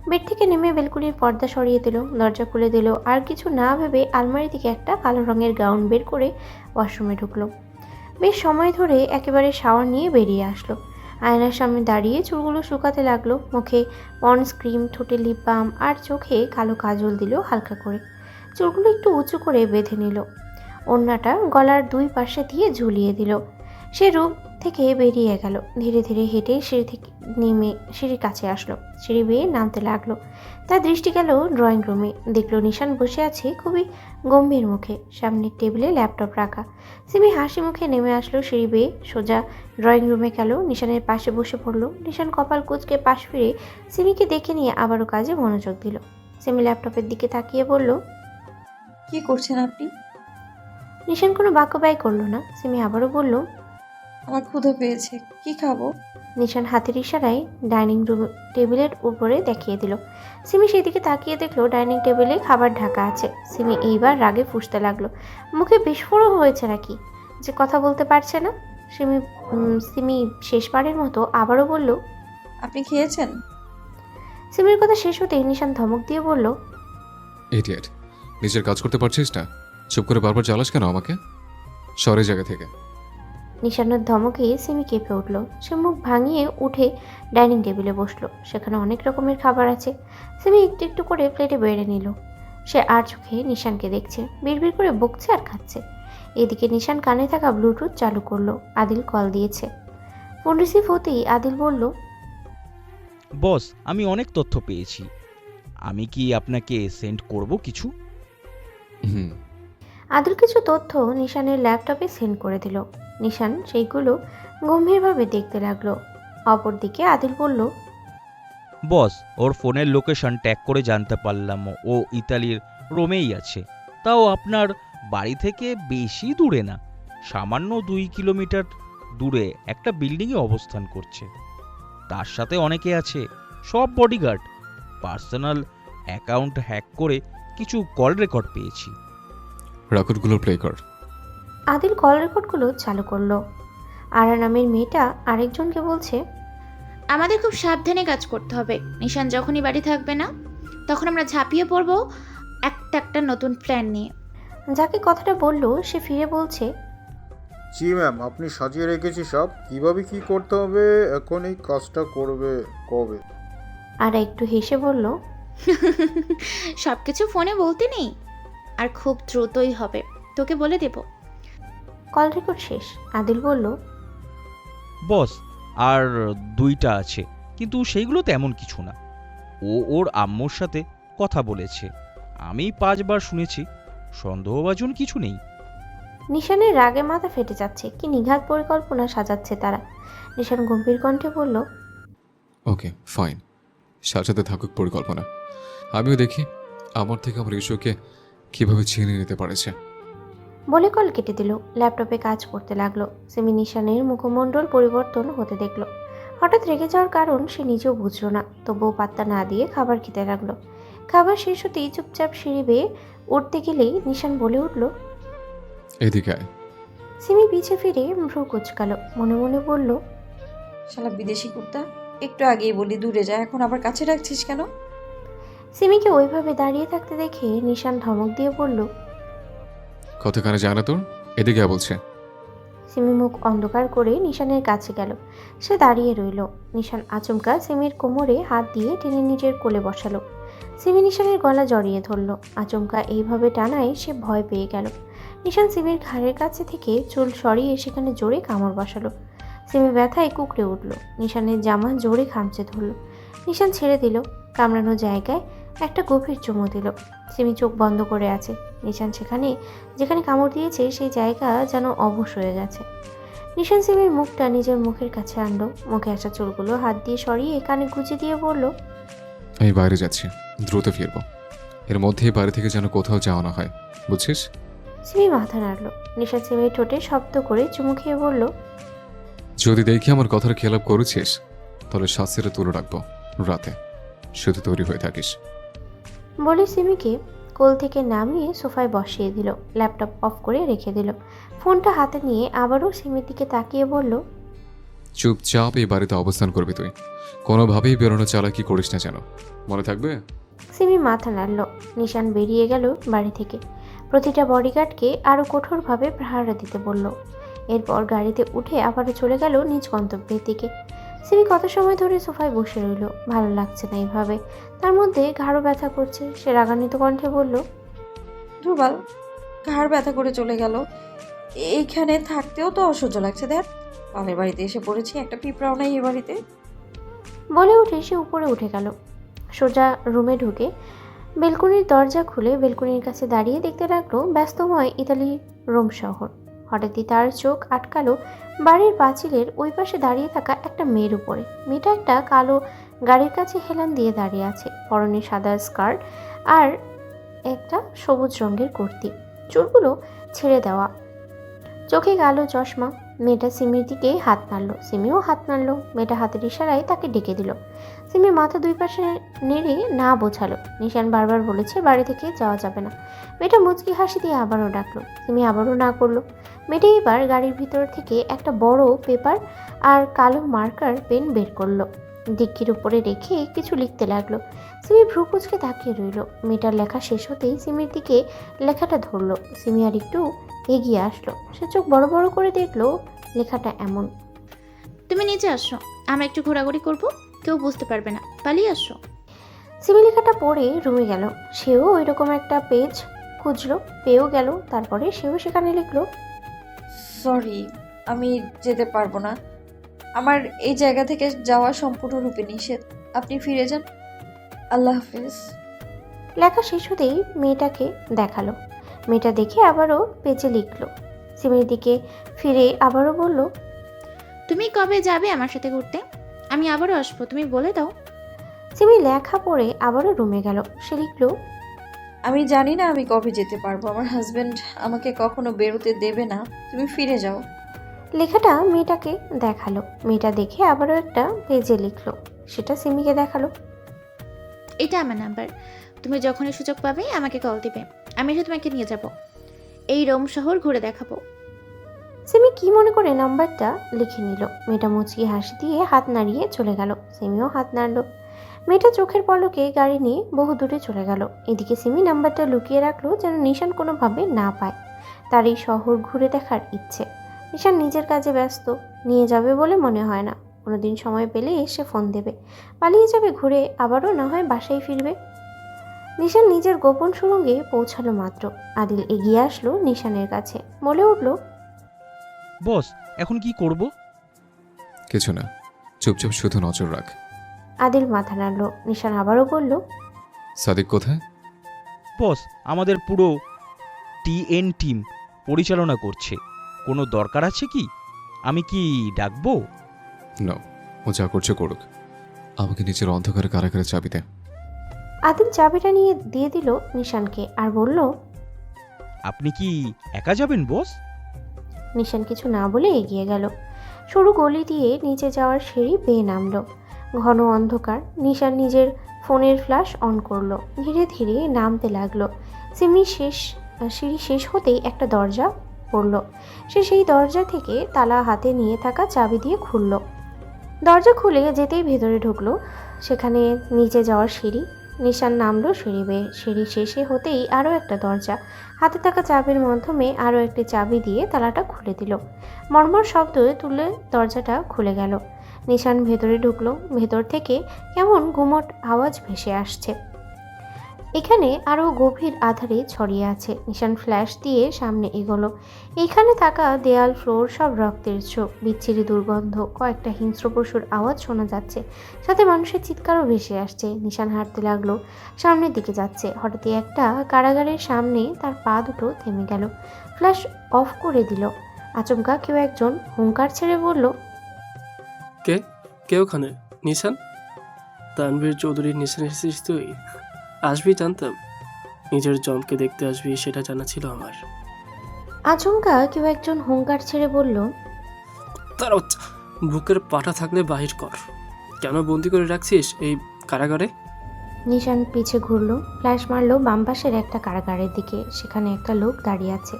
বেড থেকে নেমে বেলকুনির পর্দা সরিয়ে দিল, দরজা খুলে দিল, আর কিছু না ভেবে আলমারি থেকে একটা কালো রঙের গাউন বের করে ওয়াশরুমে ঢুকলো। বেশ সময় ধরে একেবারে শাওয়ার নিয়ে বেরিয়ে আসলো। আয়নার সামনে দাঁড়িয়ে চুলগুলো শুকাতে লাগলো। মুখে পন্ডস ক্রিম, ঠোঁটে লিপ বাম আর চোখে কালো কাজল দিল হালকা করে। চুলগুলো একটু উঁচু করে বেঁধে নিল। ওড়নাটা গলার দুই পাশে দিয়ে ঝুলিয়ে দিল। সে রুম থেকে বেরিয়ে গেল। ধীরে ধীরে হেঁটে সিঁড়ি থেকে নেমে সিঁড়ির কাছে আসলো। সিঁড়ি বেয়ে নামতে লাগলো। তার দৃষ্টি গেল ড্রয়িং রুমে। দেখলো নিশান বসে আছে খুবই গম্ভীর মুখে, সামনের টেবিলে ল্যাপটপ রাখা। সিমি হাসি মুখে নেমে আসলো সিঁড়ি বেয়ে, সোজা ড্রয়িং রুমে গেল, নিশানের পাশে বসে পড়লো। নিশান কপাল কুঁচকে পাশ ফিরে সিমিকে দেখে নিয়ে আবারও কাজে মনোযোগ দিল। সিমি ল্যাপটপের দিকে তাকিয়ে বলল, কি করছেন আপনি? নিশান কোনো বাক্য ব্যয় করলো না। সিমি আবারও বলল, আমার ক্ষুধা পেয়েছে, কি খাবো? নিশান হাতের ইশারায় ডাইনিং রুম টেবিলের উপরে দেখিয়ে দিল। সিমি সেদিকে তাকিয়ে দেখলো ডাইনিং টেবিলে খাবার ঢাকা আছে। সিমি এইবার রাগে ফুঁসতে লাগলো। মুখে বিস্ফোরণ হয়েছে নাকি যে কথা বলতে পারছে না? সিমি শেষবারের মতো আবারও বলল, আপনি খেয়েছেন? সিমির কথা শেষ হতেই নিশান ধমক দিয়ে বলল, ইডিয়েট, নিজের কাজ করতে পারছিস না? চুপ করে বারবার জ্বালাস কেন আমাকে? সরে জায়গা থেকে। নিশানের ধমকে সিমি কেঁপে উঠল। সে মুখ ভাঙিয়ে উঠে ডাইনিং টেবিলে বসলো। সেখানে অনেক রকমের খাবার আছে। সিমি একটু একটু করে প্লেটে বেড়ে নিল। সে আর চোখে নিশানকে দেখছে, বিড়বিড় করে বকছে আর খাচ্ছে। এদিকে নিশান কানে থাকা ব্লুটুথ চালু করলো। আদিল কল দিয়েছে। ফোন রিসিভ হতেই আদিল বলল, বস, আমি অনেক তথ্য পেয়েছি। আমি কি আপনাকে সেন্ড করব কিছু? হুম। আদিল কিছু তথ্য নিশানের ল্যাপটপে সেন্ড করে দিল। নিশান সেইগুলো গম্ভীরভাবে দেখতে লাগলো। অপরদিকে আদিল বলল, বস, ওর ফোনের লোকেশন ট্যাগ করে জানতে পারলাম ও ইতালির রোমেই আছে। তাও আপনার বাড়ি থেকে বেশি দূরে না, সামান্য 2 কিলোমিটার দূরে একটা বিল্ডিংয়ে অবস্থান করছে। তার সাথে অনেকে আছে, সব বডিগার্ড। পার্সোনাল অ্যাকাউন্ট হ্যাক করে কিছু কল রেকর্ড পেয়েছি। রেকর্ডগুলো প্লে কর। আদিল কল রেকর্ডগুলো চালু করলো। আরা নামের মেয়েটা আরেকজনকে বলছে, আমাদের খুব সাবধানে কাজ করতে হবে। নিশান যখনই বাড়ি থাকবে না, তখন আমরা ঝাঁপিয়ে পড়বো একটা একটা নতুন প্ল্যান নিয়ে। যাকে কথাটা বললো সে ফিরে বলছে, জি ম্যাম, আপনি সাজিয়ে রেখেছি সব। কিভাবে কি করতে হবে, এখন এই কাজটা করবে কবে? আর একটু হেসে বলল, সব কিছু ফোনে বলতে নেই, আর খুব দ্রুতই হবে, তোকে বলে দেব। কল রেকর্ড শেষ। আদিল বলল, বস, আর 2টা আছে, কিন্তু সেইগুলো তেমন কিছু না। ও ওর আম্মুর সাথে কথা বলেছে, আমি 5বার শুনেছি, সন্দেহভাজন কিছু নেই। নিশানের রাগে মাথা ফেটে যাচ্ছে। কি নিঘাত পরিকল্পনা সাজাচ্ছে তারা। নিশান গম্ভীর কণ্ঠে বলল, ওকে ফাইন, সাজাতে থাকুক পরিকল্পনা। আমিও দেখি আমার থেকে আমার ইস্যুকে কীভাবে চিনে নিতে পারেছে। বলে কল কেটে দিল। ল্যাপটপে কাজ করতে লাগলো। সিমি নিশানের মুখমণ্ডল পরিবর্তন হতে দেখলো। হঠাৎ রেগে যাওয়ার কারণ সে নিজেও বুঝলো না, তবুও পাত্তা না দিয়ে খাবার খেতে লাগলো। খাবার শেষ হতেই চুপচাপ সিঁড়ি বেয়ে উঠতে গেলেই নিশান বলে উঠল, এদিকে আয়। সিমি পিছে ফিরে ভ্রু কুচকালো। মনে মনে বলল, শালা বিদেশি কুত্তা, একটু আগেই বলি দূরে যা, এখন আবার কাছে রাখছিস কেন? সিমিকে ওইভাবে দাঁড়িয়ে থাকতে দেখে নিশান ধমক দিয়ে বলল, কতখানে যায় না তোর, এদিকে আয় বলছে। সিমি মুখ অন্ধকার করে নিশানের কাছে গেল। সে দাঁড়িয়ে রইল। নিশান আচমকা সিমির কোমরে হাত দিয়ে টেনে নিজের কোলে বসালো। সিমি নিশানের গলা জড়িয়ে ধরল। আচমকা এইভাবে টানায় সে ভয় পেয়ে গেল। নিশান সিমির ঘাড়ের কাছে থেকে চুল সরিয়ে সেখানে জোরে কামড় বসালো। সিমি ব্যথায় কুকড়ে উঠল। নিশানের জামা জোরে খামচে ধরল। নিশান ছেড়ে দিল। কামড়ানো জায়গায় একটা গভীর চুমু দিল। সিমি চোখ বন্ধ করে আছে। নিশান যেখানে কামড় দিয়েছে সেই জায়গা যেন অবশ হয়ে গেছে। নিশান সিমির মুখটা নিজের মুখের কাছে আনলো। মুখে আসা চুলগুলো হাত দিয়ে সরিয়ে কানে গুঁজে দিয়ে বলল, আমি বাইরে যাচ্ছি, দ্রুত ফিরবো। এর মধ্যেই বাড়ি থেকে যেন কোথাও যাওয়া না হয়, বুঝছিস? সিমি মাথা নাড়ল। নিশান সিমির ঠোঁটে শব্দ করে চুমু খেয়ে বলল, যদি দেখি আমার কথার খেলাপ করেছিস তাহলে শাস্তিটা তুলে রাখবো রাতে, শুধু তৈরি হয়ে থাকিস। বলে সিমিকে কোল থেকে নামিয়ে সোফায় বসিয়ে দিল। ল্যাপটপ অফ করে রেখে দিল। ফোনটা হাতে নিয়ে আবারও সিমির দিকে তাকিয়ে বলল, চুপচাপ এই বাড়িতে অবস্থান করবি তুই, কোনোভাবেই বেরোনো চালাকি করিস না যেন, মনে থাকবে? সিমি মাথা নাড়ল। নিশান বেরিয়ে গেল বাড়ি থেকে। প্রতিটা বডিগার্ডকে আরও কঠোরভাবে পাহারা দিতে বলল। এরপর গাড়িতে উঠে আবারও চলে গেল নিজ গন্তব্যের দিকে। সিমি কত সময় ধরে সোফায় বসে রইল। ভালো লাগছে না এইভাবে। তার মধ্যে ঘাড়ও ব্যথা করছে। সে রাগান্বিত কণ্ঠে বলল, দুর্বল, ঘাড় ব্যথা করে চলে গেল। এইখানে থাকতেও তো অসহ্য লাগছে। দেখ, পালের বাড়িতে এসে পড়েছি, একটা পিঁপড়াও নাই এ বাড়িতে। বলে উঠে সে উপরে উঠে গেল। সোজা রুমে ঢুকে বেলকনির দরজা খুলে বেলকনির কাছে দাঁড়িয়ে দেখতে লাগলো ব্যস্তময় ইতালি রোম শহর। হঠাৎই তার চোখ আটকালো বাড়ির পাঁচিলের ওই পাশে দাঁড়িয়ে থাকা একটা মেয়ের উপরে। মেয়েটা একটা কালো গাড়ির কাছে হেলান দিয়ে দাঁড়িয়ে আছে। পরনে সাদা স্কার্ট আর একটা সবুজ রঙের কুর্তি, চুলগুলো ছেড়ে দেওয়া, চোখে কালো চশমা। মেয়েটা সিমির দিকে হাত নাড়ল। সিমিও হাত নাড়ল। মেয়েটা হাতের ইশারায় তাকে ডেকে দিল। সিমি মাথা দুই পাশে নেড়ে না বোঝালো। নিশান বারবার বলেছে বাড়ি থেকে যাওয়া যাবে না। মেয়েটা মুচকি হাসি দিয়ে আবারও ডাকলো। সিমি আবারও না করলো। মেয়েটা এবার গাড়ির ভিতর থেকে একটা বড় পেপার আর কালো মার্কার পেন বের করলো। ডিক্কির উপরে রেখে কিছু লিখতে লাগলো। সিমি ভ্রু কুচকে তাকিয়ে রইল। মেয়েটার লেখা শেষ হতেই সিমির দিকে লেখাটা ধরলো। সিমি আর একটু এগিয়ে আসলো। সে চোখ বড় বড় করে দেখলো লেখাটা এমন, তুমি নিচে আসো, আমরা একটু ঘোরাঘুরি করব, কেউ বুঝতে পারবে না, পালিয়ে আসো। সিমি লেখাটা পড়ে রুমে গেল। সেও ওই রকম একটা পেজ খুঁজলো, পেয়েও গেল। তারপরে সেও সেখানে লিখলো, সরি, আমি যেতে পারবো না। আমার এই জায়গা থেকে যাওয়া সম্পূর্ণরূপে নিষেধ। আপনি ফিরে যান। আল্লাহ হাফেজ। লেখা শেষ হতেই মেয়েটাকে দেখালো। মেয়েটা দেখে আবারও পেজে লিখলো। সিমির দিকে ফিরে আবারও বলল, তুমি কবে যাবে আমার সাথে ঘুরতে? আমি আবারও আসবো, তুমি বলে দাও। সিমি লেখা পড়ে আবারও রুমে গেল। সে লিখলো, আমি জানি না আমি কবে যেতে পারবো। আমার হাজবেন্ড আমাকে কখনো বেরোতে দেবে না। তুমি ফিরে যাও। লেখাটা মেয়েটাকে দেখালো। মেয়েটা দেখে আবারও একটা পেজে লিখলো। সেটা সিমিকে দেখালো। এটা আমার নাম্বার, তুমি যখনই সুযোগ পাবে আমাকে কল দিবে, আমি এসে তোমাকে নিয়ে যাব, এই রোম শহর ঘুরে দেখাবো। সিমি কি মনে করে নাম্বারটা লিখে নিল। মেয়েটা মুচকি হাসি দিয়ে হাত নাড়িয়ে চলে গেল। সিমিও হাত নাড়ল। মেয়েটা চোখের পলকে গাড়ি নিয়ে বহু দূরে চলে গেল। এদিকে সিমি নাম্বারটা লুকিয়ে রাখলো যেন নিশান কোনোভাবে না পায় তার এই শহর ঘুরে দেখার ইচ্ছে। নিশান নিজের কাজে ব্যস্ত, নিয়ে যাবে বলে মনে হয় না। কোনোদিন সময় পেলে এসে ফোন দেবে, পালিয়ে যাবে ঘুরে, আবারও না হয় বাসায় ফিরবে। নিশান নিজের গোপন সুড়ঙ্গে পৌঁছালো মাত্র আদিল এগিয়ে আসলো নিশানের কাছে, বলে উঠল, বস এখন কি করব? কিছু না, চুপচাপ শুধু নজর রাখ। আদিল মাথা নাড়ল। নিশান আবারও বলল, সাদিক কোথায়? বস আমাদের পুরো টিএন টিম পরিচালনা করছে। কোনো দরকার আছে কি? আমি কি ডাকবো? না, ও যা করছে করুক, আমাকে নিচের অন্ধকারে কারাগারে চাবি দে। আদিল চাবিটা নিয়ে দিয়ে দিল নিশানকে আর বলল, আপনি কি একা যাবেন বস? নিশান কিছু না বলে এগিয়ে গেল। সরু গলি দিয়ে নিচে যাওয়ার সিঁড়ি বেয়ে নামলো। ঘন অন্ধকার। নিশান নিজের ফোনের ফ্ল্যাশ অন করলো। ধীরে ধীরে নামতে লাগলো। সিঁড়ি শেষ হতেই একটা দরজা পড়ল। সে সেই দরজা থেকে তালা হাতে নিয়ে থাকা চাবি দিয়ে খুলল। দরজা খুলে যেতেই ভেতরে ঢুকলো। সেখানে নিচে যাওয়ার সিঁড়ি। নিশান নামলো সিঁড়ি বেয়ে। সিঁড়ি শেষে হতেই আরও একটা দরজা। হাতে থাকা চাবির মাধ্যমে আরও একটি চাবি দিয়ে তালাটা খুলে দিল। মর্মর শব্দ তুলে দরজাটা খুলে গেল। নিশান ভেতরে ঢুকলো। ভেতর থেকে কেমন গুমট আওয়াজ ভেসে আসছে। এখানে আরও গভীর আধারে ছড়িয়ে আছে। নিশান ফ্ল্যাশ দিয়ে সামনে এগোলো। এইখানে থাকা দেয়াল, ফ্লোর সব রক্তের চোখ, বিচ্ছিরি দুর্গন্ধ, কয়েকটা হিংস্র পশুর আওয়াজ শোনা যাচ্ছে, সাথে মানুষের চিৎকারও ভেসে আসছে। নিশান হাঁটতে লাগলো, সামনের দিকে যাচ্ছে। হঠাৎই একটা কারাগারের সামনে তার পা দুটো থেমে গেল। ফ্ল্যাশ অফ করে দিল। আচমকা কেউ একজন হুঙ্কার ছেড়ে বলল, কে ওখানে? নিশান? তানভীর চৌধুরীর নিশান এসেছিস তুই? আসবি জানতাম, নিজের জমকে দেখতে আসবি সেটা জানা ছিল আমার। আচমকা কেউ একজন হুঙ্কার ছেড়ে বলল, তার বুকের পাটা থাকলে বাহির কর। কেন বন্দি করে রাখছিস এই কারাগারে? নিশান পিছে ঘুরলো। ফ্ল্যাশ মারলো বাম পাশের একটা কারাগারের দিকে। সেখানে একটা লোক দাঁড়িয়ে আছে।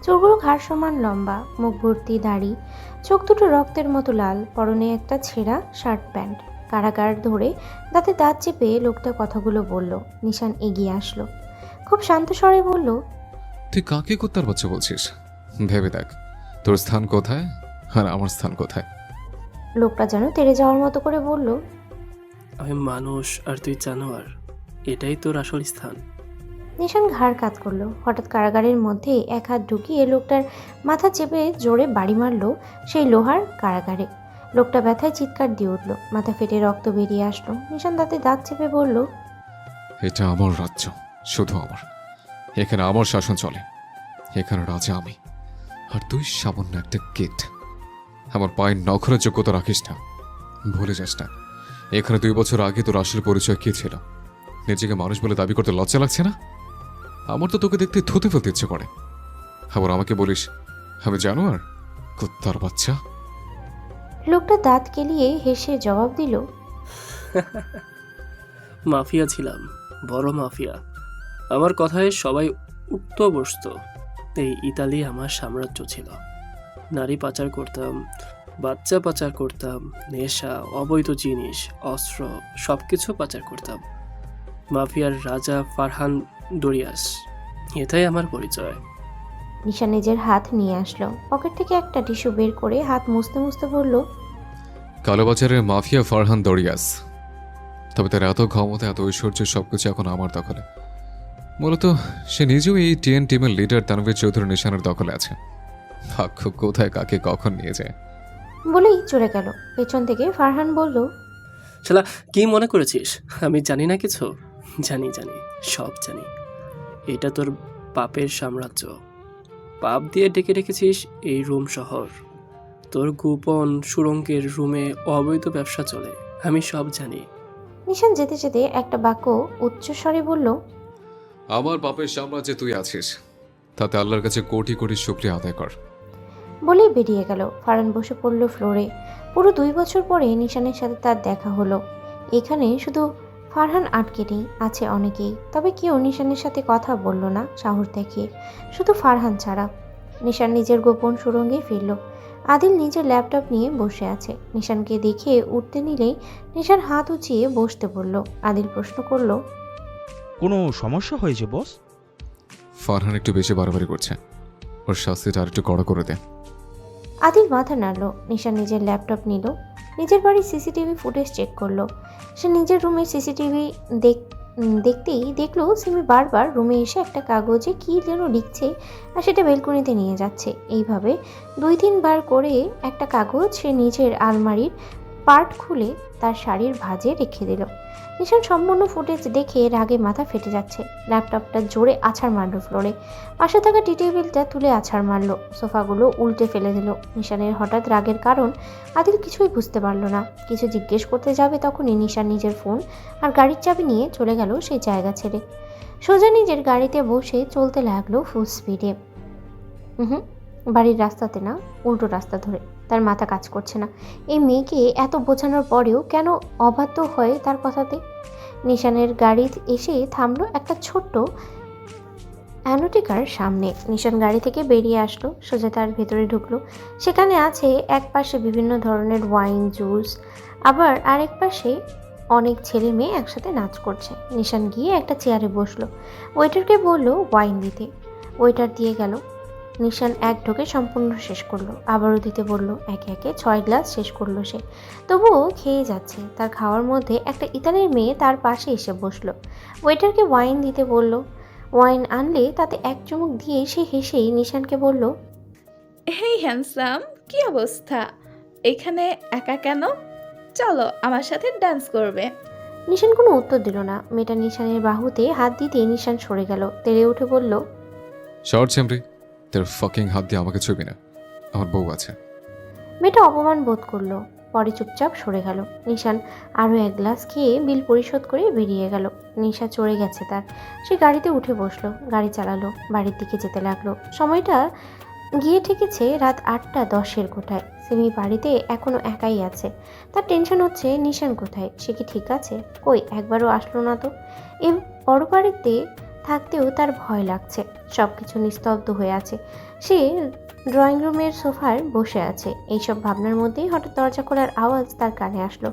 চোখগুলো ঘাড় সমান লম্বা, মুখ ভর্তি দাড়ি, চোখ দুটো রক্তের মতো লাল, পরনে একটা ছেঁড়া শার্ট প্যান্ট। কারাগার ধরে দাঁতে দাঁত চেপে লোকটা কথাগুলো বলল। নিশান এগিয়ে আসলো, খুব শান্ত স্বরে বলল, তুই কাকে কুত্তার বাচ্চা বলছিস? ভেবে দেখ, তোর স্থান কোথায় আর আমার স্থান কোথায়। লোকটা যেন তেড়ে যাওয়ার মতো করে বলল, আমি মানুষ আর তুই জানোয়ার, এটাই তোর আসল স্থান। নিশান ঘাড় কাত করলো। হঠাৎ কারাগারের মধ্যে এক হাত ঢুকিয়ে লোকটার মাথা চেপে জোরে বাড়ি মারলো সেই লোহার কারাগারে। লোকটা ব্যথায় চিৎকার দিয়ে উঠল। মাথা ফেটে রক্ত বেরিয়ে আসলো। নিশান দাঁতে দাঁত চেপে বলল, এটা আমার রাজ্য, শুধু আমার। এখানে আমার শাসন চলে। এখানে রাজা আমি, আর তুই সামান্য একটা কিট। আমার পায়ের নখরের যোগ্যতা রাখিস না। ভুলে যাস না, এখানে 2 বছর আগে তোর আসল পরিচয় কি ছিল। নিজেকে মানুষ বলে দাবি করতে লজ্জা লাগছে না? আমার তো তোকে দেখতে থুতে ফেলতে ইচ্ছে করে। আবার আমাকে বলিস আমি জানোয়ার, কুত্তার বাচ্চা। লোকটা দাঁত কেলিয়ে হেসে জবাব দিল, মাফিয়া ছিলাম, বড় মাফিয়া। আমার কথায় সবাই উঠত বসত। এই ইতালি আমার সাম্রাজ্য ছিল। নারী পাচার করতাম, বাচ্চা পাচার করতাম, নেশা, অবৈধ জিনিস, অস্ত্র সব কিছু পাচার করতাম। মাফিয়ার রাজা ফারহান দরিয়াস, এটাই আমার পরিচয়। নিশান নিজের হাত নিয়ে আসলো। পকেট থেকে একটা টিস্যু বের করে হাত মুছতে মুছতে বলল, কালোবাজারের মাফিয়া ফারহান দরিয়াস। তবে তার এত ক্ষমতা, এত ঐশ্বর্য সবকিছু এখন আমার দখলে। মূলত সে নিজেও এই টিএন টিমের লিডার তানভীর চৌধুরী নিশানের দখলে আছে। ভাগ্য কোথায় কাকে কখন নিয়ে যায়। বলেই চলে গেল। পেছন থেকে ফারহান বলল, শালা, কি মনে করেছিস আমি জানি না কিছু? জানি, সব জানি। এটা তোর পাপের সাম্রাজ্য। পাপ দিয়ে ডেকে রেখেছিস এই রুম শহর। তোর গোপন সুড়ঙ্গের রুমে অবৈধ ব্যবসা চলে, আমি সব জানি। নিশান যেতে যেতে একটা বাক্য উচ্চস্বরে বলল, আমার বাপের সাম্রাজ্যে তুই আছিস, তাতে আল্লাহর কাছে কোটি কোটি শুকরিয়া আদায় কর। বলেই বেরিয়ে গেল। ফারহান বসে পড়ল ফ্লোরে। পুরো 2 বছর পরে নিশানের সাথে তার দেখা হলো। এখানে শুধু ফারহান আটকে নেই, আছে অনেকেই। তবে কেউ নিশানের সাথে কথা বলল না সাহস দেখিয়ে, শুধু ফারহান ছাড়া। নিশান নিজের গোপন সুড়ঙ্গে ফিরল। আদিল নিজের ল্যাপটপ নিয়ে বসে আছে। নিশানকে দেখে উঠতে নিলেই নিশান হাত উঁচিয়ে বসতে বলল। আদিল প্রশ্ন করল, কোনো সমস্যা হয়েছে বস? ফারহান একটু বেশি বাড়াবাড়ি করছে, ওর শাস্তিটা আর একটু কড়া করে দে। আদিল মাথা নাড়ল। নিশান নিজের ল্যাপটপ নিল। নিজের বাড়ির সিসিটিভি ফুটেজ চেক করলো। সে নিজের রুমের সিসিটিভি দেখতেই দেখলো সিমি বারবার রুমে এসে একটা কাগজে কী যেন লিখছে আর সেটা বেলকনিতে নিয়ে যাচ্ছে। এইভাবে 2-3 বার করে একটা কাগজ সে নিজের আলমারির পার্ট খুলে তার শাড়ির ভাঁজে রেখে দিল। নিশান সম্পূর্ণ ফুটেজ দেখে রাগে মাথা ফেটে যাচ্ছে। ল্যাপটপটা জোরে আছাড় মারল ফ্লোরে, পাশে থাকা টি টেবিলটা তুলে আছাড় মারল, সোফাগুলো উল্টে ফেলে দিল। নিশানের হঠাৎ রাগের কারণ আদিল কিছুই বুঝতে পারল না। কিছু জিজ্ঞেস করতে যাবে তখনই নিশান নিজের ফোন আর গাড়ির চাবি নিয়ে চলে গেল সেই জায়গা ছেড়ে। সোজা নিজের গাড়িতে বসে চলতে লাগলো ফুল স্পিডে। বাড়ির রাস্তাতে না, উল্টো রাস্তা ধরে। তার মাথা কাজ করছে না। এই মেয়েকে এত বোঝানোর পরেও কেন অবাধ্য হয় তার কথাতে। নিশানের গাড়ি এসে থামলো একটা ছোট্ট অ্যানোটিকার সামনে। নিশান গাড়ি থেকে বেরিয়ে আসলো, সোজা তার ভেতরে ঢুকলো। সেখানে আছে এক পাশে বিভিন্ন ধরনের ওয়াইন, জুস, আবার আরেক পাশে অনেক ছেলে মেয়ে একসাথে নাচ করছে। নিশান গিয়ে একটা চেয়ারে বসলো, ওয়েটারকে বললো ওয়াইন দিতে। ওয়েটার দিয়ে গেল। নিশান এক ঢোকে সম্পূর্ণ শেষ করলো, আবারও দিতে বললো। একে একে 6 গ্লাস শেষ করলো সে, তবুও খেয়ে যাচ্ছে। তার খাওয়ার মধ্যে একটা ইতালির মেয়ে তার পাশে এসে বসলো। ওয়েটারকে ওয়াইন দিতে বলল। ওয়াইন আনলে তাতে এক চুমুক দিয়ে সে হেসেই নিশানকে বলল, হেই হ্যান্ডসাম, কি অবস্থা? এখানে একা কেন? চলো আমার সাথে ডান্স করবে। নিশান কোনো উত্তর দিল না। মেয়েটা নিশানের বাহুতে হাত দিতে নিশান সরে গেল, তেড়ে উঠে বলল, শর্ট চ্যামরি, তোর ফাকিং হাত দিয়ে আমাকে ছবি না, আমার বউ আছে। মেয়েটা অপমান বোধ করলো, পরে চুপচাপ সরে গেল। নিশান আরও এক গ্লাস খেয়ে বিল পরিশোধ করে বেরিয়ে গেল। নেশা চড়ে গেছে তার। সে গাড়িতে উঠে বসলো, গাড়ি চালালো, বাড়ির দিকে যেতে লাগলো। সময়টা গিয়ে ঠেকেছে রাত 8:10 কোঠায়। সিমি বাড়িতে এখনও একাই আছে। তার টেনশন হচ্ছে নিশান কোথায়, সে কি ঠিক আছে? কই একবারও আসলো না তো। এই বড় বাড়িতে থাকতেও তার ভয় লাগছে। সব কিছু নিস্তব্ধ হয়ে আছে। সে ড্রয়িং রুমের সোফায় বসে আছে। এইসব ভাবনার মধ্যেই হঠাৎ দরজা খোলার আওয়াজ তার কানে আসলো।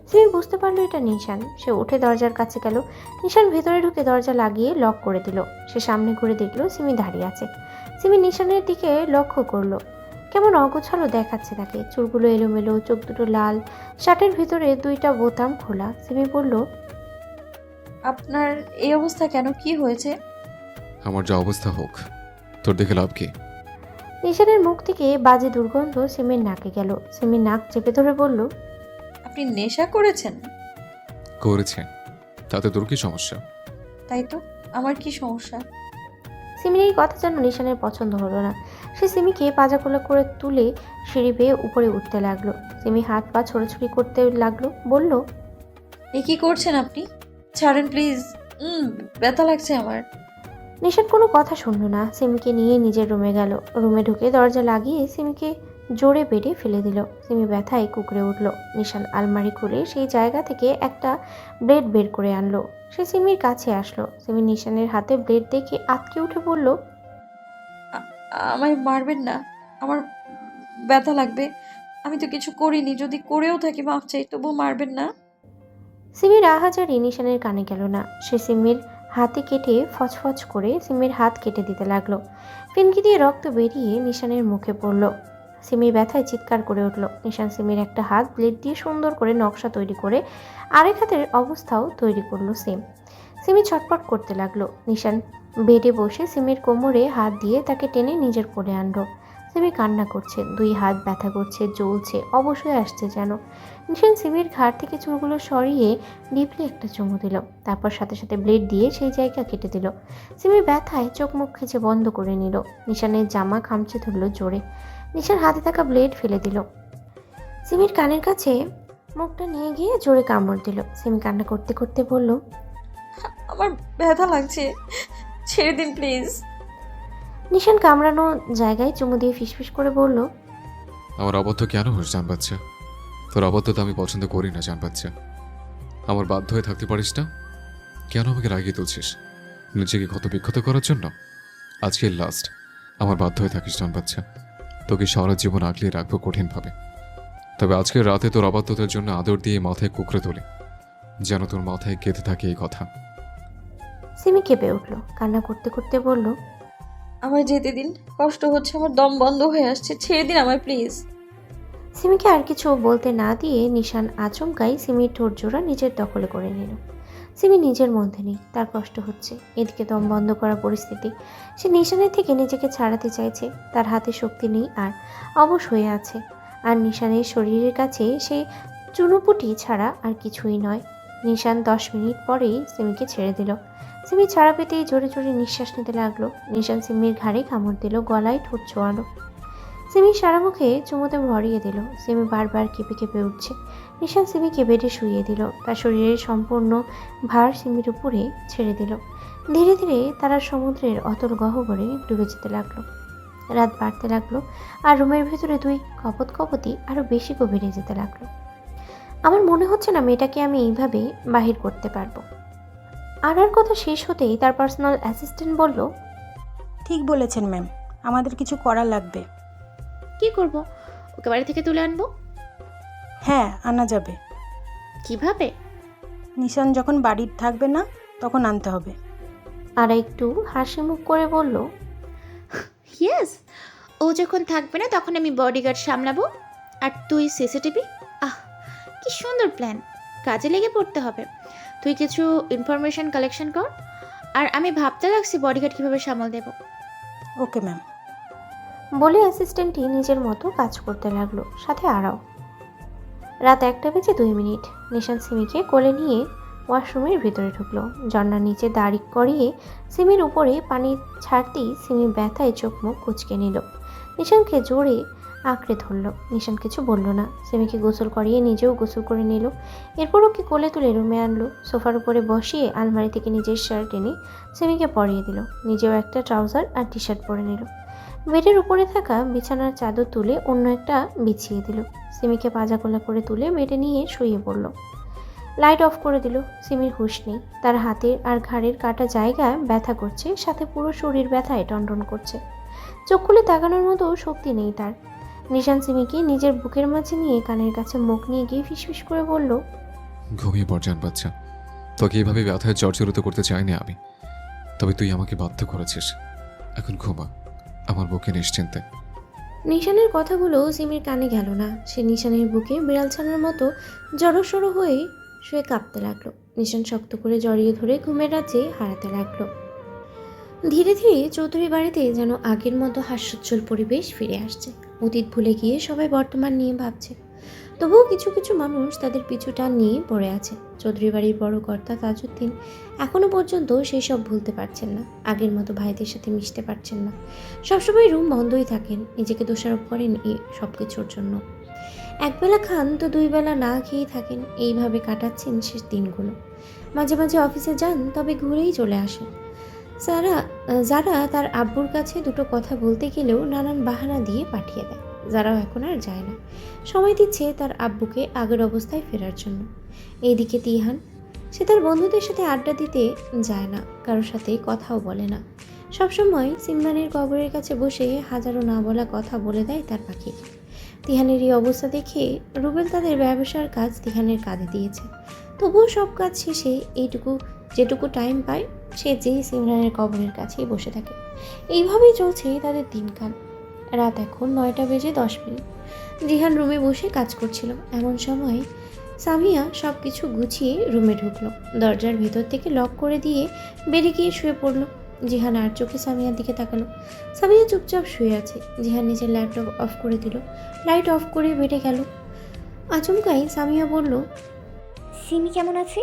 সিমি বুঝতে পারলো এটা নিশান। সে উঠে দরজার কাছে গেল। নিশান ভেতরে ঢুকে দরজা লাগিয়ে লক করে দিল। সে সামনে ঘুরে দেখলো সিমি দাঁড়িয়ে আছে। সিমি নিশানের দিকে লক্ষ্য করলো। কেমন অগোছালো দেখাচ্ছে তাকে, চুলগুলো এলোমেলো, চোখ দুটো লাল, শার্টের ভিতরে 2টা বোতাম খোলা। সিমি বলল, আপনার এই অবস্থা কেন? কি হয়েছে? আমার যা অবস্থা হোক, তোর দেখে লাভ কি? নিশানের মুখ থেকে বাজে দুর্গন্ধ সিমির নাকে গেল। সিমির নাক চেপে ধরে বলল, আপনি নেশা করেছেন? করেছে, তাতে তোর কি সমস্যা? তাই তো, আমার কি সমস্যা? সিমির এই কথা যেন নিশানের পছন্দ হলো না। সে সিমিকে পাজাকোলা করে তুলে সিঁড়ি বেয়ে উপরে উঠতে লাগলো। সিমি হাত পা ছোড়াছুড়ি করতে লাগলো, বলল, এ কি করছেন আপনি? ছাড়েন প্লিজ, ব্যথা লাগছে আমার। নিশান কোনো কথা শুনলো না। সিমিকে নিয়ে নিজের রুমে গেল। রুমে ঢুকে দরজা লাগিয়ে সিমিকে জোরে বেডে ফেলে দিল। সিমি ব্যথায় কুকড়ে উঠল। নিশান আলমারি খুলে সেই জায়গা থেকে একটা ব্লেড বের করে আনলো। সে সিমির কাছে আসলো। সিমি নিশানের হাতে ব্লেড দেখে আটকে উঠে বলল, আমায় মারবেন না, আমার ব্যথা লাগবে। আমি তো কিছু করিনি, যদি করেও থাকি মাফ চাই, তবু মারবেন না। সিমির আহাজারি নিশানের কানে গেল না। সে সিমির হাতে কেটে ফচফচ করে সিমির হাত কেটে দিতে লাগলো। ফিনকি দিয়ে রক্ত বেরিয়ে নিশানের মুখে পড়ল। সিমির ব্যথায় চিৎকার করে উঠল। নিশান সিমির একটা হাত ব্লেড দিয়ে সুন্দর করে নকশা তৈরি করে আরেক হাতের অবস্থাও তৈরি করলো সেম। সিমি ছটপট করতে লাগলো। নিশান বেডে বসে সিমির কোমরে হাত দিয়ে তাকে টেনে নিজের কোলে আনলো। সিমি কান্না করছে, 2 হাত ব্যথা করছে, জ্বলছে, অবশ্যই আসছে যেন। নিশান সিমির ঘাড় থেকে চুলগুলো সরিয়ে ডিপলি একটা চুমু দিল, তারপর সাথে সাথে ব্লেড দিয়ে সেই জায়গা কেটে দিল। সিমি ব্যথায় চোখ মুখ খিচে বন্ধ করে নিল। নিশানের জামা খামচে ধরল জোরে। নিশান হাতে থাকা ব্লেড ফেলে দিল। সিমির কানের কাছে মুখটা নিয়ে গিয়ে জোরে কামড় দিল। সিমি কান্না করতে করতে বলল, আমার ব্যথা লাগছে, ছেড়ে দিন প্লিজ। নিশান কামড়ানো জায়গায় চুমু দিয়ে ফিসফিস করে বলল, আমার অবদ্ধ কেন হোস জান বাচ্চা? তোর অবদ্ধতা আমি পছন্দ করি না জান বাচ্চা। আমার বাধ্য হয়ে থাকতে পারিস না? কেন আমাকে রাগিয়ে তুলছিস? নিজেকে ক্ষত বিক্ষত করার জন্য? আজকে লাস্ট, আমার বাধ্য হয়ে থাকিস জান বাচ্চা। তোকে সারা জীবন আগলিয়ে রাখবো কঠিনভাবে। তবে আজকের রাতে তোর অবাধ্যতার জন্য আদর দিয়ে মাথায় কুকড়ে তোলে, যেন তোর মাথায় গেঁথে থাকে এই কথা। সিমি কেঁপে উঠল, কান্না করতে করতে বলল, আমায় যেতে দিন, কষ্ট হচ্ছে, আমার দম বন্ধ হয়ে আসছে, ছেড়ে দিন আমায় প্লিজ। সিমিকে আর কিছু বলতে না দিয়ে নিশান আচমকাই সিমির ঠোঁট জোড়া নিজের দখলে করে নিল। সিমি নিজের মধ্যে নেই, তার কষ্ট হচ্ছে। এদিকে দম বন্ধ করা পরিস্থিতি। সে নিশানের থেকে নিজেকে ছাড়াতে চাইছে, তার হাতে শক্তি নেই আর অবশ হয়ে আছে। আর নিশানের শরীরের কাছে সে চুনোপুটি ছাড়া আর কিছুই নয়। নিশান 10 মিনিট পরেই সিমিকে ছেড়ে দিল। সিমি ছাড়া পেতেই জোরে জোরে নিঃশ্বাস নিতে লাগলো। নিশান সিমির ঘাড়ে কামড় দিল, গলায় ঠোঁট ছোঁয়ালো। সিমি সারা মুখে চুমুতে ভরিয়ে দিল। সিমি বারবার কেঁপে কেঁপে উঠছে। নিশান সিমিকে বেডে শুইয়ে দিল, তার শরীরের সম্পূর্ণ ভার সিমির উপরে ছেড়ে দিল। ধীরে ধীরে তারা সমুদ্রের অতল গহ্বরে ডুবে যেতে লাগলো। রাত বাড়তে লাগলো আর রুমের ভেতরে দুই কপত কপতি আরো বেশি গভীরে যেতে লাগলো। আমার মনে হচ্ছে না মেয়েটাকে আমি এইভাবে বাহির করতে পারবো। আর কথা শেষ হতেই তার পার্সোনাল অ্যাসিস্ট্যান্ট বলল, ঠিক বলেছেন ম্যাম, আমাদের কিছু করা লাগবে। কি করব? ওকে বাড়ি থেকে তুলে আনবো? হ্যাঁ, আনা যাবে। কিভাবে? নিশান যখন বাড়ির থাকবে না তখন আনতে হবে। আর একটু হাসি মুখ করে বলল, ইয়েস, ও যখন থাকবে না তখন আমি বডিগার্ড সামলাবো আর তুই সিসিটিভি। আহ, কি সুন্দর প্ল্যান, কাজে লেগে পড়তে হবে। তুই কিছু ইনফরমেশন কালেকশন কর আর আমি ভাবতে লাগছি বডিগার্ড কিভাবে সামাল দেব। Okay ma'am. বলে অ্যাসিস্ট্যান্টটি নিজের মতো কাজ করতে লাগলো, সাথে আরাও। রাত 1:02। নিশান সিমিকে কোলে নিয়ে ওয়াশরুমের ভিতরে ঢুকলো। ঝর্ণার নিচে দাঁড়ি করিয়ে সিমির উপরে পানি ছাড়তেই সিমি ব্যথায় চোখ মুখ কুঁচকে নিল। নিশানকে জোরে আঁকড়ে ধরল। নিশান কিছু বলল না। সিমিকে গোসল করিয়ে নিজেও গোসল করে নিল। এরপর ওকে কোলে তুলে রুমে আনলো। সোফার উপরে বসিয়ে আলমারি থেকে নিজের শার্ট এনে সিমিকে পরিয়ে দিল। নিজেও একটা ট্রাউজার আর টি শার্ট পরে নিল। বেডের উপরে থাকা বিছানার চাদর তুলে অন্য একটা বিছিয়ে দিল। সিমিকে পাজাকোলা করে তুলে বেডে নিয়ে শুয়ে পড়ল। লাইট অফ করে দিল। সিমির হুঁশ নেই। তার হাতের আর ঘাড়ের কাটা জায়গায় ব্যথা করছে, সাথে পুরো শরীর ব্যথায় টনটন করছে। চোখ খুলে তাকানোর মতো শক্তি নেই তার। নিশান সিমিকে নিজের বুকের মাঝে নিয়ে কানের কাছে মুখ নিয়ে গিয়ে ফিসফিস করে বলল, ঘুমিয়ে পড় জান বাচ্চা, তোকে এভাবে ব্যথায় জর্জরিত করতে চাইনি আমি, তবে তুই আমাকে বাধ্য করেছিস। এখন ঘুমা আমার বুকে নিশ্চিন্তে। নিশানের কথাগুলো সিমির কানে গেল না। সে নিশানের বুকে বিড়াল ছানার মতো জড়সড় হয়ে শুয়ে কাঁপতে লাগলো। নিশান শক্ত করে জড়িয়ে ধরে ঘুমের রাজ্যে হারাতে লাগলো। ধীরে ধীরে চৌধুরী বাড়িতে যেন আগের মতো হাস্যোজ্জ্বল পরিবেশ ফিরে আসছে। অতীত ভুলে গিয়ে সবাই বর্তমান নিয়ে ভাবছে। তবুও কিছু কিছু মানুষ তাদের পিছুটান নিয়ে পড়ে আছে। চৌধুরী বাড়ির বড় কর্তা তাজউদ্দিন এখনো পর্যন্ত সেই সব ভুলতে পারছেন না। আগের মতো ভাইদের সাথে মিশতে পারছেন না। সবসময় রুম বন্ধই থাকেন, নিজেকে দোষারোপ করেন এই সব কিছুর জন্য। একবেলা খান তো 2 বেলা না খেয়েই থাকেন। এইভাবে কাটাচ্ছেন শেষ দিনগুলো। মাঝে মাঝে অফিসে যান, তবে ঘুরেই চলে আসেন। যারা তার আব্বুর কাছে দুটো কথা বলতে গেলেও নানান বাহানা দিয়ে পাঠিয়ে দেয়। যারাও এখন আর যায় না, সময় দিচ্ছে তার আব্বুকে আগের অবস্থায় ফেরার জন্য। এইদিকে তিহান, সে তার বন্ধুদের সাথে আড্ডা দিতে যায় না, কারোর সাথে কথাও বলে না। সবসময় সিমরানের কবরের কাছে বসে হাজারো না বলা কথা বলে দেয় তার পাখিকে। তিহানের এই অবস্থা দেখে রুবেল তাদের ব্যবসার কাজ তিহানের কাঁধে দিয়েছে। তবুও সব কাজ শেষে যেটুকু টাইম পায় সে যেই সিমরানের কবরের কাছেই বসে থাকে। এইভাবেই চলছে তাদের দিনকাল। রাত এখন 9:10। জিহান রুমে বসে কাজ করছিল। এমন সময় সামিয়া সব কিছু গুছিয়ে রুমে ঢুকলো। দরজার ভেতর থেকে লক করে দিয়ে বেরিয়ে গিয়ে শুয়ে পড়লো। জিহান আর চোখে সামিয়ার দিকে তাকালো। সামিয়া চুপচাপ শুয়ে আছে। জিহান নিজের ল্যাপটপ অফ করে দিল, লাইট অফ করে বেডে গেল। আচমকাই সামিয়া বলল, সিমি কেমন আছে?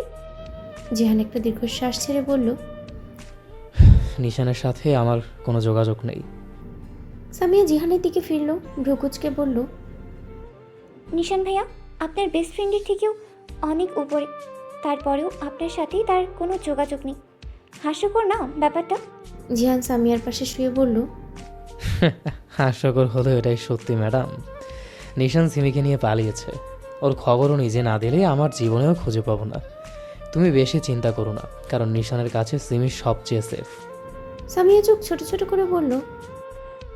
জিহান একটা দীর্ঘশ্বাস ছেড়ে বলল, নিশানের সাথে আমার কোনো যোগাযোগ নেই। সামিয়া জিহানের দিকে ফিরল, ভ্রুকুচকে বলল, নিশান ভাইয়া আপনার বেস্ট ফ্রেন্ডের থেকেও অনেক উপরে, তারপরেও আপনার সাথে তার কোনো যোগাযোগ নেই। হাস্যকর না ব্যাপারটা? জিহান সামিয়ার পাশে শুয়ে বলল, হাস্যকর হলেও এটাই সত্যি ম্যাডাম। নিশান সিমিকে নিয়ে পালিয়েছে। ওর খবরও নিজে না দিলে আমার জীবনেও খুঁজে পাবো না। তুমি বেশি চিন্তা করো না, কারণ নিশানের কাছে সিমি সবচেয়ে সেফ। সামিয়া চোখ ছোট ছোট করে বলল,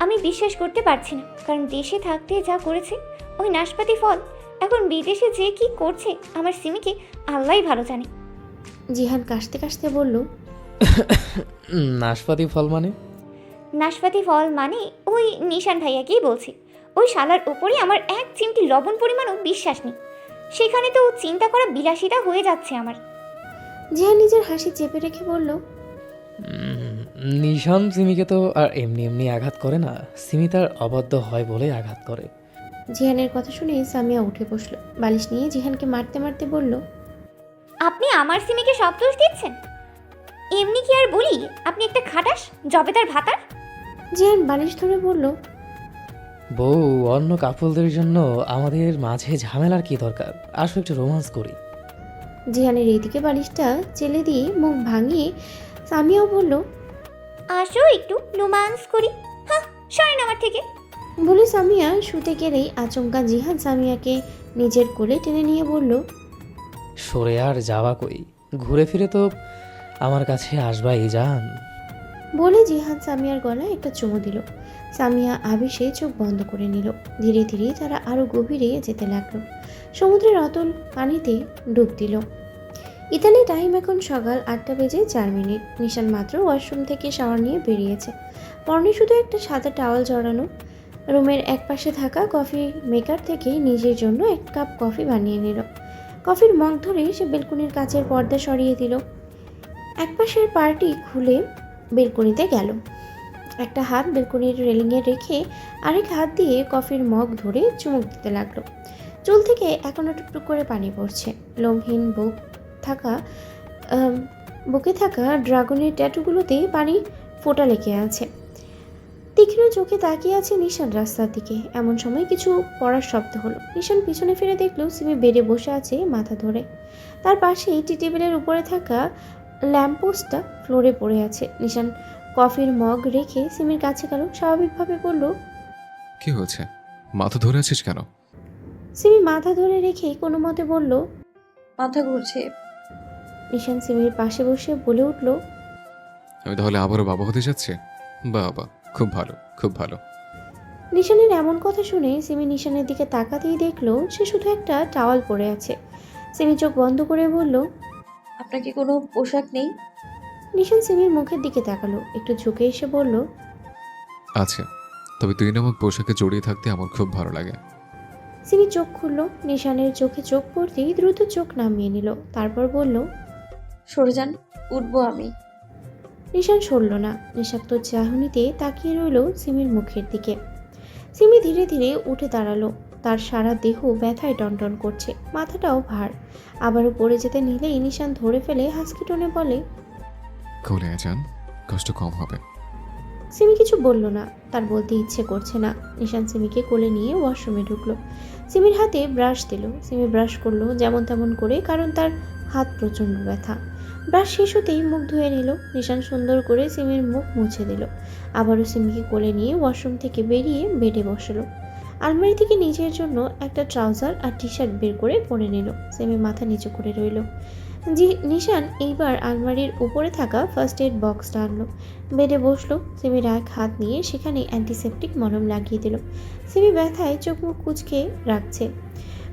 আমি বিশ্বাস করতে পারছি না, কারণ দেশে থাকতে যা করেছে ওই নাশপাতি ফল, এখন বিদেশে যে কি করছে আমার সিমিকে আল্লাহই ভালো জানে। জিহান কাশতে কাশতে বলল, নাশপাতি ফল মানে? নাশপাতি ফল মানে ওই নিশান ভাইয়াকেই বলছি। ওই শালার উপরে আমার এক চিমটি লবণ পরিমাণও বিশ্বাস নেই। সেখানে তো চিন্তা করা বিলাসিতা হয়ে যাচ্ছে আমার। জিহান নিজের হাসি চেপে রেখে বলল, নিশান সিমিকে তো আর এমনি এমনি আঘাত করে না, সিমি তার অবাধ্য হয় বলে আঘাত করে। জিহানের কথা শুনে সামিয়া উঠে বসলো। বালিশ নিয়ে জিহানকে মারতে মারতে বলল, আপনি আমার সিমিকে সব দোষ দিচ্ছেন? এমনি কি আর বলি আপনি একটা খাটাস, জবেদার ভাতার। জিহান বালিশ ধরে বলল, বউ, অন্য কাপলদের জন্য আমাদের মাঝে ঝামেলার কি দরকার? আসো একটু রোমান্স করি। জিহানের এইদিকে বালিশটা চেলে দিয়ে মুখ ভাঙিয়ে সামিয়াও বলল, আসো একটু রোমান্স করি। হ্যাঁ, সরেন আমার থেকে। বলে সামিয়া শুতে গেলেই আচমকা জিহান সামিয়াকে নিজের কোলে টেনে নিয়ে বলল, সরে আর যাওয়া কই, ঘুরে ফিরে তো আমার কাছে আসবাই জান। বলে জিহান সামিয়ার গলায় একটা চুমু দিল। সামিয়া আবেশে চোখ বন্ধ করে নিল। ধীরে ধীরে তারা আরো গভীরে যেতে লাগলো। সমুদ্রের অতল পানিতে ডুব দিল। ইতালি টাইম এখন সকাল 8:04। নিশান মাত্র ওয়াশরুম থেকে শাওয়ার নিয়ে বেরিয়েছে। পরনে শুধু একটা সাদা টাওয়াল জড়ানো। রুমের একপাশে থাকা কফি মেকার থেকে নিজের জন্য 1 কাপ কফি বানিয়ে নিল। কফির মগ ধরে সে বেলকনির কাচের পর্দা সরিয়ে দিল। একপাশের পার্টি খুলে বেলকনিতে গেল। একটা হাত বেলকনির রেলিংয়ে রেখে আরেক হাত দিয়ে কফির মগ ধরে চুমুক দিতে লাগলো। চুল থেকে এখনো টুকটুক করে পানি পড়ছে। লোমহীন বুকে থাকা ড্রাগনের ট্যাটুগুলোতে পানি ফোঁটা লেগে আছে। তীক্ষ্ণ চোখে তাকিয়ে আছে নিশান রাস্তার দিকে। এমন সময় কিছু পড়ার শব্দ হলো। নিশান পিছনে ফিরে দেখলো সিমি বেডে বসে আছে মাথা ধরে। তার পাশেই টি টেবিলের উপরে থাকা ল্যাম্পপোস্টটা ফ্লোরে পড়ে আছে। নিশান কফির মগ রেখে সিমির কাছে গেল। স্বাভাবিকভাবে বলল, কি হয়েছে? মাথা ধরে আছিস কেন? সিমি মাথা ধরে রেখে কোনো মতে বলল, মাথা ঘুরছে। নিশান সিমির পাশে বসে বলে উঠল, আমি তাহলে আবারও বাবা হতে যাচ্ছি? বাবা, খুব ভালো, খুব ভালো। নিশানের এমন কথা শুনে সিমি নিশানের দিকে তাকাতেই দেখলো সে শুধু একটা টাওয়াল পরে আছে। সিমি চোখ বন্ধ করে বলল, আপনার কি কোনো পোশাক নেই? নিশান সিমির মুখের দিকে তাকালো। একটু ঝুঁকে এসে বলল, আছে, তবে তুই নামক পোশাকে জড়িয়ে থাকতে আমার খুব ভালো লাগে। সিমি চোখ খুলল। নিশানের চোখে চোখ পড়তেই দ্রুত চোখ নামিয়ে নিল। তারপর বলল, সরে যান, উঠবো আমি। নিশান সরল না। নিঃশব্দ চাহনিতে তাকিয়ে রইল সিমির মুখের দিকে। সিমি ধীরে ধীরে উঠে দাঁড়ালো। তার সারা দেহ ব্যথায় টনটন করছে, মাথাটাও ভার। আবারও পড়ে যেতে নিলেই নিশান ধরে ফেলে হাসকি টোনে বলে, কোলে যান, কষ্ট কম হবে। সিমি কিছু বলল না। তার বলতে ইচ্ছে করছে না। নিশান সিমিকে কোলে নিয়ে ওয়াশরুমে ঢুকলো। সিমির হাতে ব্রাশ দিল। সিমি ব্রাশ করলো যেমন তেমন করে, কারণ তার হাত প্রচণ্ড ব্যথা। ব্রাশ শেষ হতেই মুখ ধুয়ে নিল। নিশান সুন্দর করে সিমির মুখ মুছে দিল। আবারও সিমিকে কোলে নিয়ে ওয়াশরুম থেকে বেরিয়ে বেডে বসলো। আলমারি থেকে নিজের জন্য একটা ট্রাউজার আর টি শার্ট বের করে পরে নিল। সিমি মাথা নিচু করে রইল। নিশান এইবার আলমারির উপরে থাকা ফার্স্ট এড বক্সটা আনলো। বেডে বসলো। সিমির এক হাত নিয়ে সেখানে অ্যান্টিসেপটিক মলম লাগিয়ে দিল। সিমি ব্যথায় চোখ মুখ কুঁচকে রাখছে।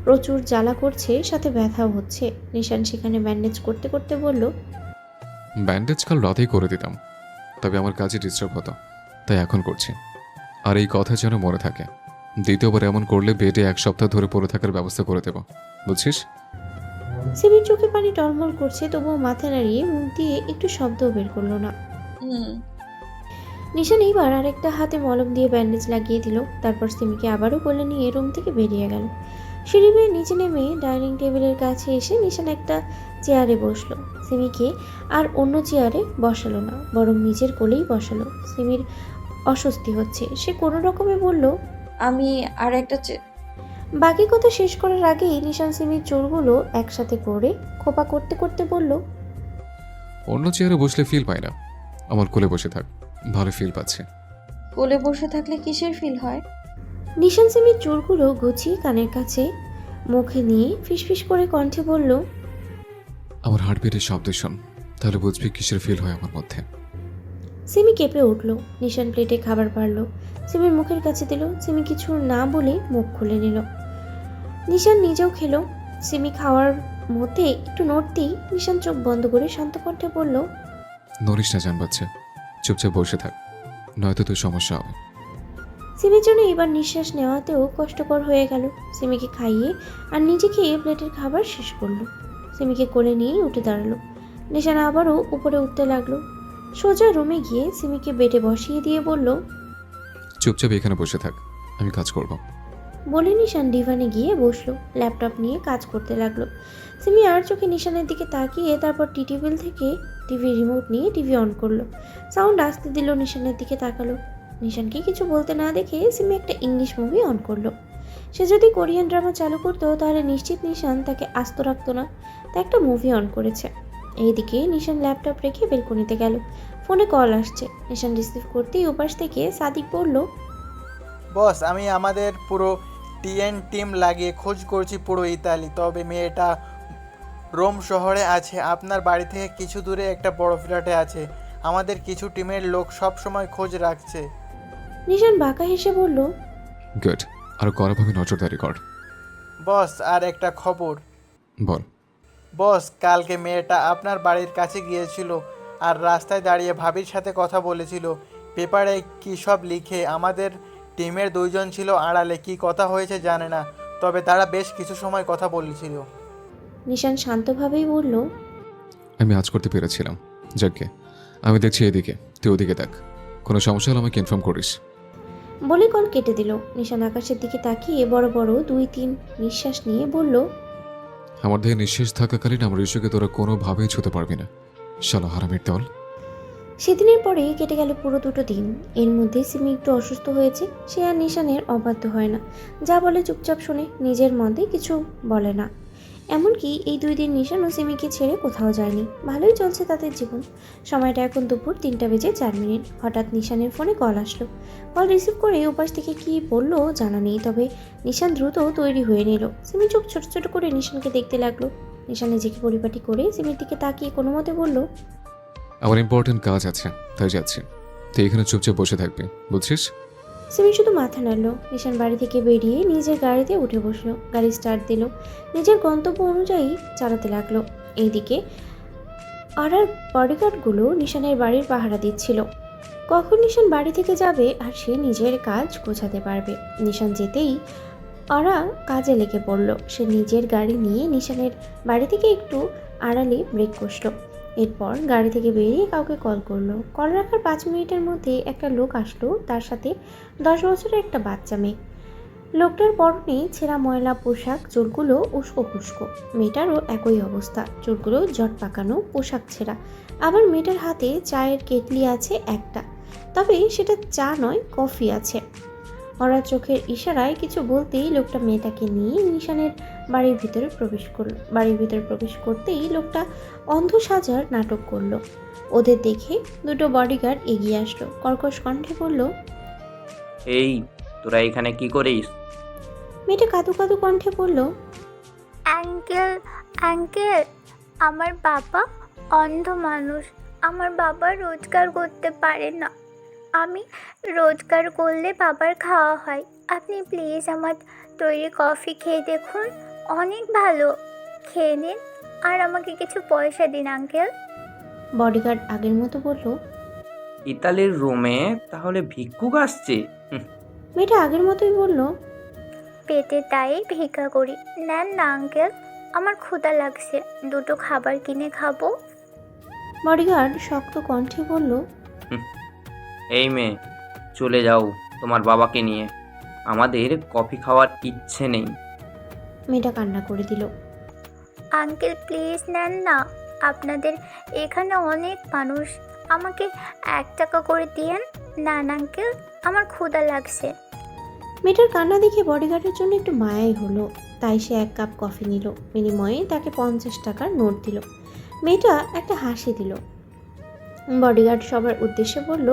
প্রচুর জ্বালা করছে, সাথে ব্যথাও হচ্ছে। নিশান সেখানে ব্যান্ডেজ করতে করতে বলল, ব্যান্ডেজ কাল রাতেই করে দিতাম, তবে আমার কাজে ডিস্টার্ব হতো, তাই এখন করছি। আর এই কথা যেন মনে থাকে, দ্বিতীয়বার এমন করলে বেডে 1 সপ্তাহ ধরে পড়ে থাকার ব্যবস্থা করে দেব, বুঝছিস? সিমির চোখে পানি টলমল করছে, তবুও মাথা নাড়িয়ে মুখ দিয়ে একটু শব্দও বের করলো না। নিশান এইবার আরেকটা হাতে মলম দিয়ে ব্যান্ডেজ লাগিয়ে দিল। তারপর সিমিকে আবারও কোলে নিয়ে রুম থেকে বেরিয়ে গেল। সিঁড়ি বেয়ে নিচে নেমে ডাইনিং টেবিলের কাছে এসে নিশান একটা চেয়ারে বসলো। সিমিকে আর অন্য চেয়ারে বসালো না, বরং নিজের কোলেই বসালো। সিমির অস্বস্তি হচ্ছে। সে কোনো রকমে বলল, আমি আর একটা বাকি কথা শেষ করার আগেই নিশান সিমির চোরগুলো একসাথে করে খোপা করতে করতে বলল, অন্য চেয়ারে বসলে ফিল পাই না, আমার কোলে বসে থাক, ভালো ফিল পাচ্ছে। কোলে বসে থাকলে কিসের ফিল হয়? নিশান সিমির চোরগুলো গুছিয়ে কানের কাছে মুখে নিয়ে ফিসফিস করে কণ্ঠে বলল, আমার হার্টবিটের শব্দ শোন, তাহলে বুঝবি কিসের ফিল হয় আমার মধ্যে। সিমি কেঁপে উঠল। নিশান প্লেটে খাবার পারল, সিমির মুখের কাছে দিল। সিমি কিছু না বলে মুখ খুলে নিল। নিশান নিজেও খেলো। সিমি খাওয়ার মধ্যে একটু নড়তেই নিশান চোখ বন্ধ করে শান্ত কণ্ঠে বলল, নড়িস না জান বাচ্চা, চুপচাপ বসে থাক, নয়তো তোর সমস্যা হবে। সিমির জন্য এবার নিঃশ্বাস নেওয়াতেও কষ্টকর হয়ে গেল। সিমিকে খাইয়ে আর নিজে খেয়ে প্লেটের খাবার শেষ করলো। সিমিকে কোলে নিয়েই উঠে দাঁড়ালো। নিশান আবারও উপরে উঠতে লাগলো। সোজা রুমে গিয়ে সিমিকে বেডে বসিয়ে দিয়ে বলল, চুপচাপ এখানে বসে থাক, আমি কাজ করব। বলে নিশান ডিভানে গিয়ে বসলো। ল্যাপটপ নিয়ে কাজ করতে লাগলো। সিমি আর চোখে নিশানের দিকে তাকিয়ে তারপর টেবিল থেকে টিভি রিমোট নিয়ে টিভি অন করলো। সাউন্ড আসতে দিল, নিশানের দিকে তাকালো। নিশানকে কিছু বলতে না দেখে সিমি একটা ইংলিশ মুভি অন করলো। সে যদি কোরিয়ান ড্রামা চালু করতো তাহলে নিশ্চিত নিশান তাকে আস্ত রাখতো না। তা একটা মুভি অন করেছে। এইদিকে নিশান ল্যাপটপ রেখে বেলকনিতে গেল। ফোনে কল আসছে। নিশান রিসিভ করতেই ওপাশ থেকে সাদিক বলল, বস, আমি আমাদের পুরো টিম লাগিয়ে খোঁজ করছি পুরো ইতালি, তবে মেয়েটা রোম শহরে আছে। আপনার বাড়ি থেকে কিছু দূরে একটা বড় ফ্ল্যাটে আছে। আমাদের কিছু টিমের লোক সব সময় খোঁজ রাখছে। নিশান বাঁকা হেসে বলল, গুড, আরও কড়াভাবে নজরদারি কর। বস, আর একটা খবর। বল। বস, কালকে মেয়েটা আপনার বাড়ির কাছে গিয়েছিল আর রাস্তায় দাঁড়িয়ে ভাবির সাথে কথা বলেছিল। পেপারে কী সব লিখে। আমাদের টিমের 2 জন ছিল আড়ালে, কি কথা হয়েছে জানে না, তবে তারা বেশ কিছু সময় কথা বলেছিল। নিশান শান্তভাবেই বলল, আমি আজ করতে পেরেছিলাম। যাকে আমি দেখছি এদিকে, তুই ওদিকে দেখ। কোনো সমস্যা হলে আমাকে ইনফর্ম করিস। বলে কল কেটে দিল। নিশান আকাশের দিকে তাকিয়ে বড় বড় 2-3 নিঃশ্বাস নিয়ে বলল, আমার দেহে নিঃশ্বাস থাকাকালীন আমার ইস্যুকে তোরা কোনোভাবেই ছুতে পারবি না, শালা হারামির দল। সেদিনের পরে কেটে গেল পুরো 2 দিন। এর মধ্যে সিমি একটু অসুস্থ হয়েছে। সে আর নিশানের অবাধ্য হয় না, যা বলে চুপচাপ শুনে, নিজের মধ্যে কিছু বলে না। এমনকি এই 2 দিন নিশান ও সিমিকে ছেড়ে কোথাও যায়নি। ভালোই চলছে তাদের জীবন। সময়টা এখন দুপুর 3:04। হঠাৎ নিশানের ফোনে কল আসলো। কল রিসিভ করে উপাস থেকে কি বললো জানা নেই, তবে নিশান দ্রুত তৈরি হয়ে নিল। সিমি চোখ ছোট ছোট করে নিশানকে দেখতে লাগলো। নিশান নিজেকে পরিপাটি করে সিমির দিকে তাকিয়ে কোনো মতে বলল, আমার ইম্পর্টেন্ট কাজ আছে, তাই যাচ্ছি। তুই এখানে চুপচাপ বসে থাকবি, বুঝছিস? সিমি শুধু মাথা নাড়ল। নিশান বাড়ি থেকে বেরিয়ে নিজের গাড়িতে উঠে বসলো। গাড়ি স্টার্ট দিল। নিজের গন্তব্য অনুযায়ী চালাতে লাগলো। এইদিকে আর বডিগার্ডগুলো নিশানের বাড়ির পাহারা দিচ্ছিল। কখন নিশান বাড়ি থেকে যাবে আর সে নিজের কাজ গোছাতে পারবে। নিশান যেতেই ওরা কাজে লেগে পড়ল। সে নিজের গাড়ি নিয়ে নিশানের বাড়ি থেকে একটু আড়ালে ব্রেক কষল। এরপর গাড়ি থেকে বেরিয়ে কাউকে কল করলো। কল রাখার 5 মিনিটের মধ্যে একটা লোক আসলো, তার সাথে 10 বছরের একটা বাচ্চা মেয়ে। লোকটার পরনে ছেঁড়া ময়লা পোশাক, চুলগুলো উস্কো খুস্কো। মেয়েটারও একই অবস্থা, চুলগুলো জট পাকানো, পোশাক ছেঁড়া। আবার মেয়েটার হাতে চায়ের কেটলি আছে একটা, তবে সেটা চা নয়, কফি আছে। ওরা চোখের ইশারায় কিছু বলতেই লোকটা মেয়েটাকে নিয়ে নিশানের বাড়ির ভিতরে প্রবেশ করলো। বাড়ির ভিতরে প্রবেশ করতেই লোকটা অন্ধ সাজার নাটক করলো। ওদের দেখে 2 বডিগার্ড এগিয়ে আসলো। কর্কশ কণ্ঠে বলল, এই, তোরা এখানে কি করিস? মেয়েটা কাঁদু কাঁদু কণ্ঠে বলল, আঙ্কেল, আমার বাবা অন্ধ মানুষ। আমার বাবা রোজগার করতে পারে না। আমি রোজগার করলে বাবার খাওয়া হয়। আপনি প্লিজ আমার তৈরি কফি খেয়ে দেখুন, অনেক ভালো। খেয়ে নিন আর আমাকে কিছু পয়সা দিন আঙ্কেল। বডিগার্ড আগের মতো বলল। ইতালির রোমে তাহলে ভিক্ষুক আসছে? মেয়েটা আগের মতোই বলল, পেটে তাই ভিক্ষা করি। নেন না আঙ্কেল, আমার ক্ষুধা লাগছে, 2 খাবার কিনে খাবো। বডিগার্ড শক্ত কণ্ঠে বলল, এই মেয়ে, চলে যাও তোমার বাবাকে নিয়ে, আমাদের কফি খাওয়ার ইচ্ছে নেই। মেয়েটা কান্না করে দিল। আঙ্কেল প্লিজ নেন না, আপনাদের এখানে অনেক মানুষ, আমাকে 1 টাকা করে দিয়েন। না আঙ্কেল, আমার ক্ষুধা লাগছে। মেয়েটার কান্না দেখে বডিগার্ডের জন্য একটু মায়াই হলো, তাই সে 1 কাপ কফি নিল। বিনিময়ে তাকে 50 টাকার নোট দিল। মেয়েটা একটা হাসি দিল। বডিগার্ড সবার উদ্দেশ্যে বলল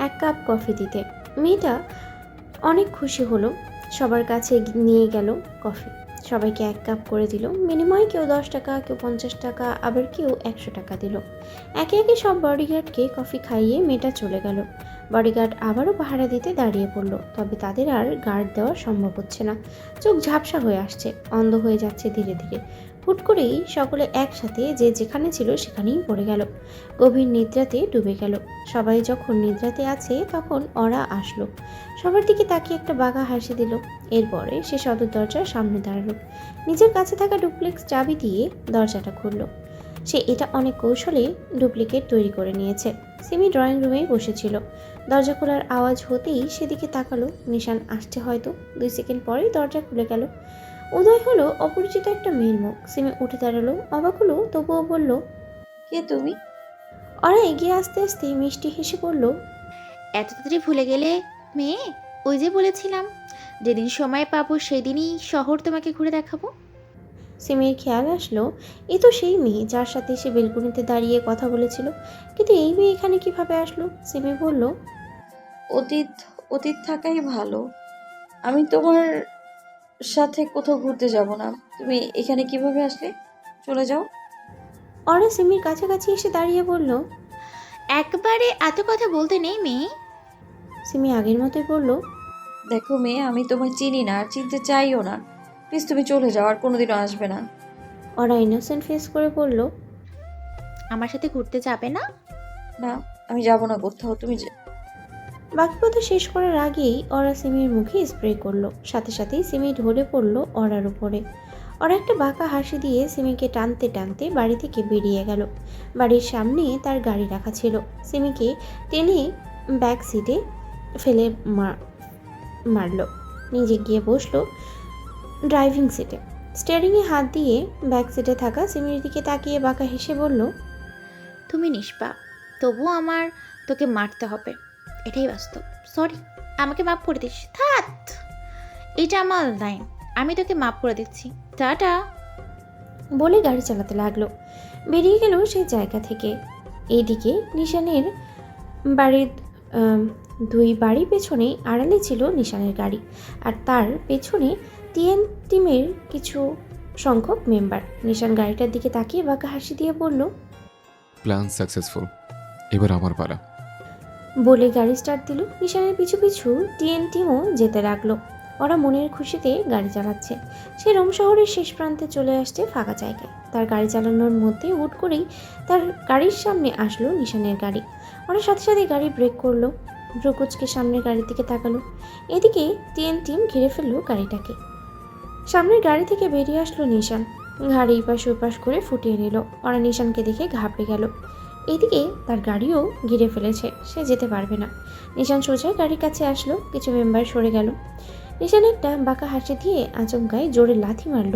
1 কাপ কফি দিতে। মেয়েটা অনেক খুশি হলো। সবার কাছে নিয়ে গেল কফি। সবাইকে 1 কাপ করে দিল। বিনিময়ে কেউ 10 টাকা, কেউ 50 টাকা, আবার কেউ 100 টাকা দিল। একে একে সব বডিগার্ডকে কফি খাইয়ে মেয়েটা চলে গেল। বডিগার্ড আবারও পাহারা দিতে দাঁড়িয়ে পড়ল, তবে তাদের আর গার্ড দেওয়া সম্ভব হচ্ছে না। চোখ ঝাপসা হয়ে আসছে, অন্ধ হয়ে যাচ্ছে ধীরে ধীরে। হুট করেই সকলে একসাথে যে যেখানে ছিল সেখানেই পড়ে গেল, গভীর নিদ্রাতে ডুবে গেল। সবাই যখন নিদ্রাতে আছে তখন ওরা আসলো, সবার দিকে তাকিয়ে একটা বাঁকা হাসি দিল। এরপরে সে সদর দরজার সামনে দাঁড়ালো, নিজের কাছে থাকা ডুপ্লেক্স চাবি দিয়ে দরজাটা খুলল। সে এটা অনেক কৌশলে ডুপ্লিকেট তৈরি করে নিয়েছে। সিমি ড্রয়িং রুমেই বসেছিল, দরজা খোলার আওয়াজ হতেই সেদিকে তাকালো। নিশান আসছে হয়তো। 2 সেকেন্ড পরেই দরজা খুলে গেল। উদয় হলো অপরিচিত একটা মেয়ের মুখ। সিমি উঠে দাঁড়ালো, অবাক হলো, তবুও বলল, কে তুমি? ওরা এগিয়ে আসতে আসতে মিষ্টি হেসে বলল, এত তাড়াতাড়ি ভুলে গেলে মেয়ে? ওই যে বলেছিলাম যেদিন সময় পাবো সেদিনই শহর তোমাকে ঘুরে দেখাবো। সিমির খেয়াল আসলো এ তো সেই মেয়ে যার সাথে সে বেলকুনিতে দাঁড়িয়ে কথা বলেছিল, কিন্তু এই মেয়ে এখানে কিভাবে আসলো? সিমি বলল, অতীত অতীত থাকাই ভালো। আমি তোমার সাথে কোথাও ঘুরতে যাব না। তুমি এখানে কিভাবে আসলে? চলে যাও। ওরা সিমির কাছাকাছি এসে দাঁড়িয়ে বলল, একবারে এত কথা বলতে নেই মেয়ে। সিমি আগের মতোই বলল, দেখো মেয়ে, আমি তোমায় চিনি না আর চিনতে চাইও না। প্লিজ তুমি চলে যাও, আর কোনোদিনও আসবে না। ওরা ইনোসেন্ট ফেস করে বলল, আমার সাথে ঘুরতে যাবে না? না, আমি যাব না কোথাও। তুমি বাকি কথা শেষ করার আগেই ওরা সিমির মুখে স্প্রে করলো, সাথে সাথেই সিমি ঢলে পড়লো ওরার উপরে। ওরা একটা বাঁকা হাসি দিয়ে সিমিকে টানতে টানতে বাড়ি থেকে বেরিয়ে গেল। বাড়ির সামনে তার গাড়ি রাখা ছিল। সিমিকে টেনে ব্যাক সিটে ফেলে মারলো, নিজে গিয়ে বসলো ড্রাইভিং সিটে। স্টিয়ারিংয়ে হাত দিয়ে ব্যাক সিটে থাকা সিমির দিকে তাকিয়ে বাঁকা হেসে বলল, তুমি নিষ্পাপ, তবুও আমার তোকে মারতে হবে, এটাই বাস্তব। সরি, আমাকে মাফ করে দিস। থাক, এটা আমার লাইন, আমি তোকে মাফ করে দিচ্ছি। টাটা। বলে গাড়ি চালাতে লাগলো। বেরিয়ে গেল সেই জায়গা থেকে। এইদিকে নিশানের বাড়ির 2 বাড়ি পেছনে আড়ালে ছিল নিশানের গাড়ি, আর তার পেছনে টিএন টিমের কিছু সংখ্যক মেম্বার। নিশান গাড়িটার দিকে তাকিয়ে বাঁকা হাসি দিয়ে বলল, প্ল্যান সাকসেসফুল, এবার আমার পালা। বলে গাড়ি স্টার্ট দিল। নিশানের পিছু পিছু টিএন টিমও যেতে লাগলো। ওরা মনের খুশিতে গাড়ি চালাচ্ছে। সে রোম শহরের শেষ প্রান্তে চলে আসছে ফাঁকা জায়গায়। তার গাড়ি চালানোর মধ্যে হুট করেই তার গাড়ির সামনে আসলো নিশানের গাড়ি। ওরা সাথে সাথে গাড়ি ব্রেক করলো। ব্রুকুচকে সামনের গাড়ির দিকে তাকালো। এদিকে টিএন টিম ঘিরে ফেললো গাড়িটাকে। সামনের গাড়ি থেকে বেরিয়ে আসলো নিশান, গাড়ি এপাশ ওপাশ করে ফুটিয়ে নিল। ওরা নিশানকে দেখে ঘাবড়ে গেল। এদিকে তার গাড়িও ঘিরে ফেলেছে, সে যেতে পারবে না। নিশান সোজা গাড়ির কাছে আসলো, কিছু মেম্বার সরে গেল। নিশান একটা বাঁকা হাসি দিয়ে আচমকায় জোরে লাথি মারল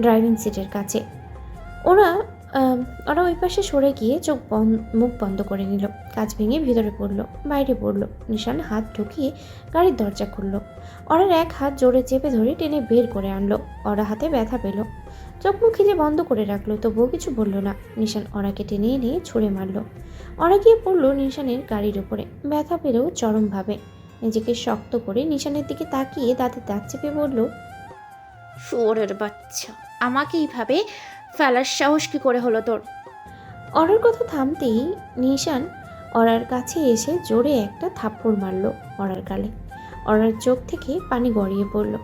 ড্রাইভিং সিটের কাছে। ওরা ওই পাশে সরে গিয়ে মুখ বন্ধ করে নিল। কাঁচ ভেঙে ভিতরে পড়লো, বাইরে পড়লো। নিশান হাত ঢুকিয়ে গাড়ির দরজা খুলল। ওরার এক হাত জোরে চেপে ধরে টেনে বের করে আনলো। ওরা হাতে ব্যথা পেল, চোখ মুখ খিজে বন্ধ করে রাখলো, তবুও কিছু বলল না। নিশান ওরাকে টেনে এনে ছুঁড়ে মারল। ওরা গিয়ে পড়লো নিশানের গাড়ির উপরে। ব্যথা পেলেও চরমভাবে। নিজেকে শক্ত করে নিশানের দিকে তাকিয়ে দাঁতে দাঁত চেপে বলল, শুয়োরের বাচ্চা, আমাকে এইভাবে ফেলার সাহস কি করে হলো তোর? ওরার কথা থামতেই নিশান ওরার কাছে এসে জোরে একটা থাপ্পড় মারল ওরার গালে। ওরার চোখ থেকে পানি গড়িয়ে পড়ল।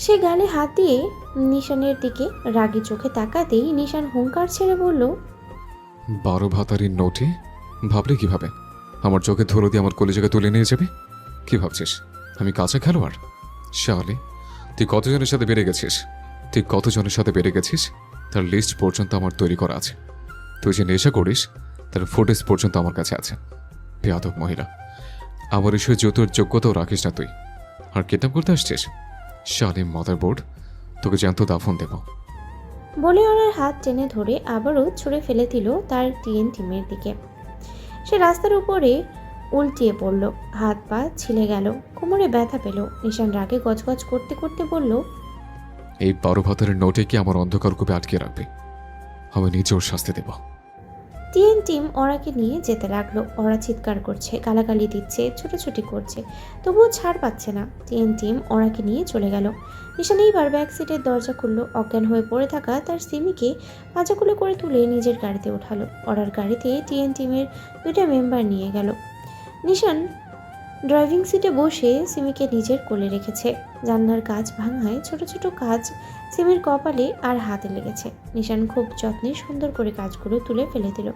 সে গালে হাত দিয়ে নিশানের দিকে রাগী চোখে তাকাতেই নিশান হুঙ্কার ছেড়ে বলল, 12 ভাতারির নোটে ভাবলে কিভাবে আমার চোখে ধুলো দিয়ে আমার কলেজাকে তুলে নিয়ে যাবে? কি ভাবছিস আমি কাঁচা খেলোয়াড়? শালে, তুই কতজনের সাথে বেড়ে গেছিস তার লিস্ট পর্যন্ত আমার তৈরি করা আছে। তুই যে নেশা করিস তার ফুটেজ পর্যন্ত আমার কাছে আছে। বেয়াদব মহিলা, আমার এসে যতর যোগ্যতাও রাখিস না তুই, আর কিডন্যাপ করতে আসছিস? শালে মাদারবোর্ড, তোকে জ্যান্ত দাফন দেব। বলে ওনার হাত টেনে ধরে আবারও ছুঁড়ে ফেলে দিল তার টিএন টিমের দিকে। সে রাস্তার উপরে উল্টিয়ে পড়ল, হাত পা ছিলে গেল, কোমরে ব্যথা পেল। নিশান রাগে গজগজ করতে করতে বলল, এই 12 ভাতারের নোটে কি আমার অন্ধকার কূপে আটকে রাখবে? আমি নিজে ওর শাস্তি দেব। টিএন টিম ওরাকে নিয়ে যেতে লাগলো। ওরা চিৎকার করছে, গালাগালি দিচ্ছে, ছুটোছুটি করছে, তবুও ছাড় পাচ্ছে না। টিএন টিম ওরাকে নিয়ে চলে গেল। নিশান এইবার ব্যাক সিটের দরজা খুললো। অজ্ঞান হয়ে পড়ে থাকা তার সিমিকে পাঁজাকুলে করে তুলে নিজের গাড়িতে ওঠালো। ওরার গাড়িতে টিএন টিমের 2টা মেম্বার নিয়ে গেল। নিশান ড্রাইভিং সিটে বসে সিমিকে নিজের কোলে রেখেছে। জানলার কাঁচ ভাঙায় ছোট ছোট কাজ সিমির কপালে আর হাতে লেগেছে। নিশান খুব যত্নে সুন্দর করে কাজগুলো তুলে ফেলে দিল।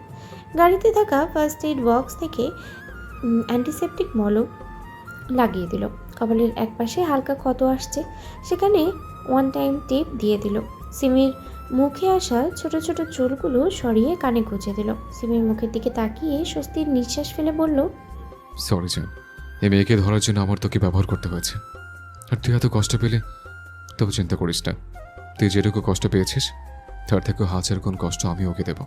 গাড়িতে থাকা ফার্স্ট এইড বক্স থেকে অ্যান্টিসেপটিক মলম লাগিয়ে দিল। কপালের একপাশে হালকা ক্ষত আসছে, সেখানে ওয়ান টাইম টেপ দিয়ে দিল। সিমির মুখে আসা ছোট ছোট চুলগুলো সরিয়ে কানে গুঁজে দিল। সিমির মুখের দিকে তাকিয়ে স্বস্তির নিঃশ্বাস ফেলে বলল, সরি জান, এই মেয়েকে ধরার জন্য আমার তোকে ব্যবহার করতে হয়েছে। আর তুই এত কষ্ট পেলে তবু চিন্তা করিস না, তুই যেটুকু কষ্ট পেয়েছিস তার থেকেও হাজার গুণ কষ্ট আমি ওকে দেবো।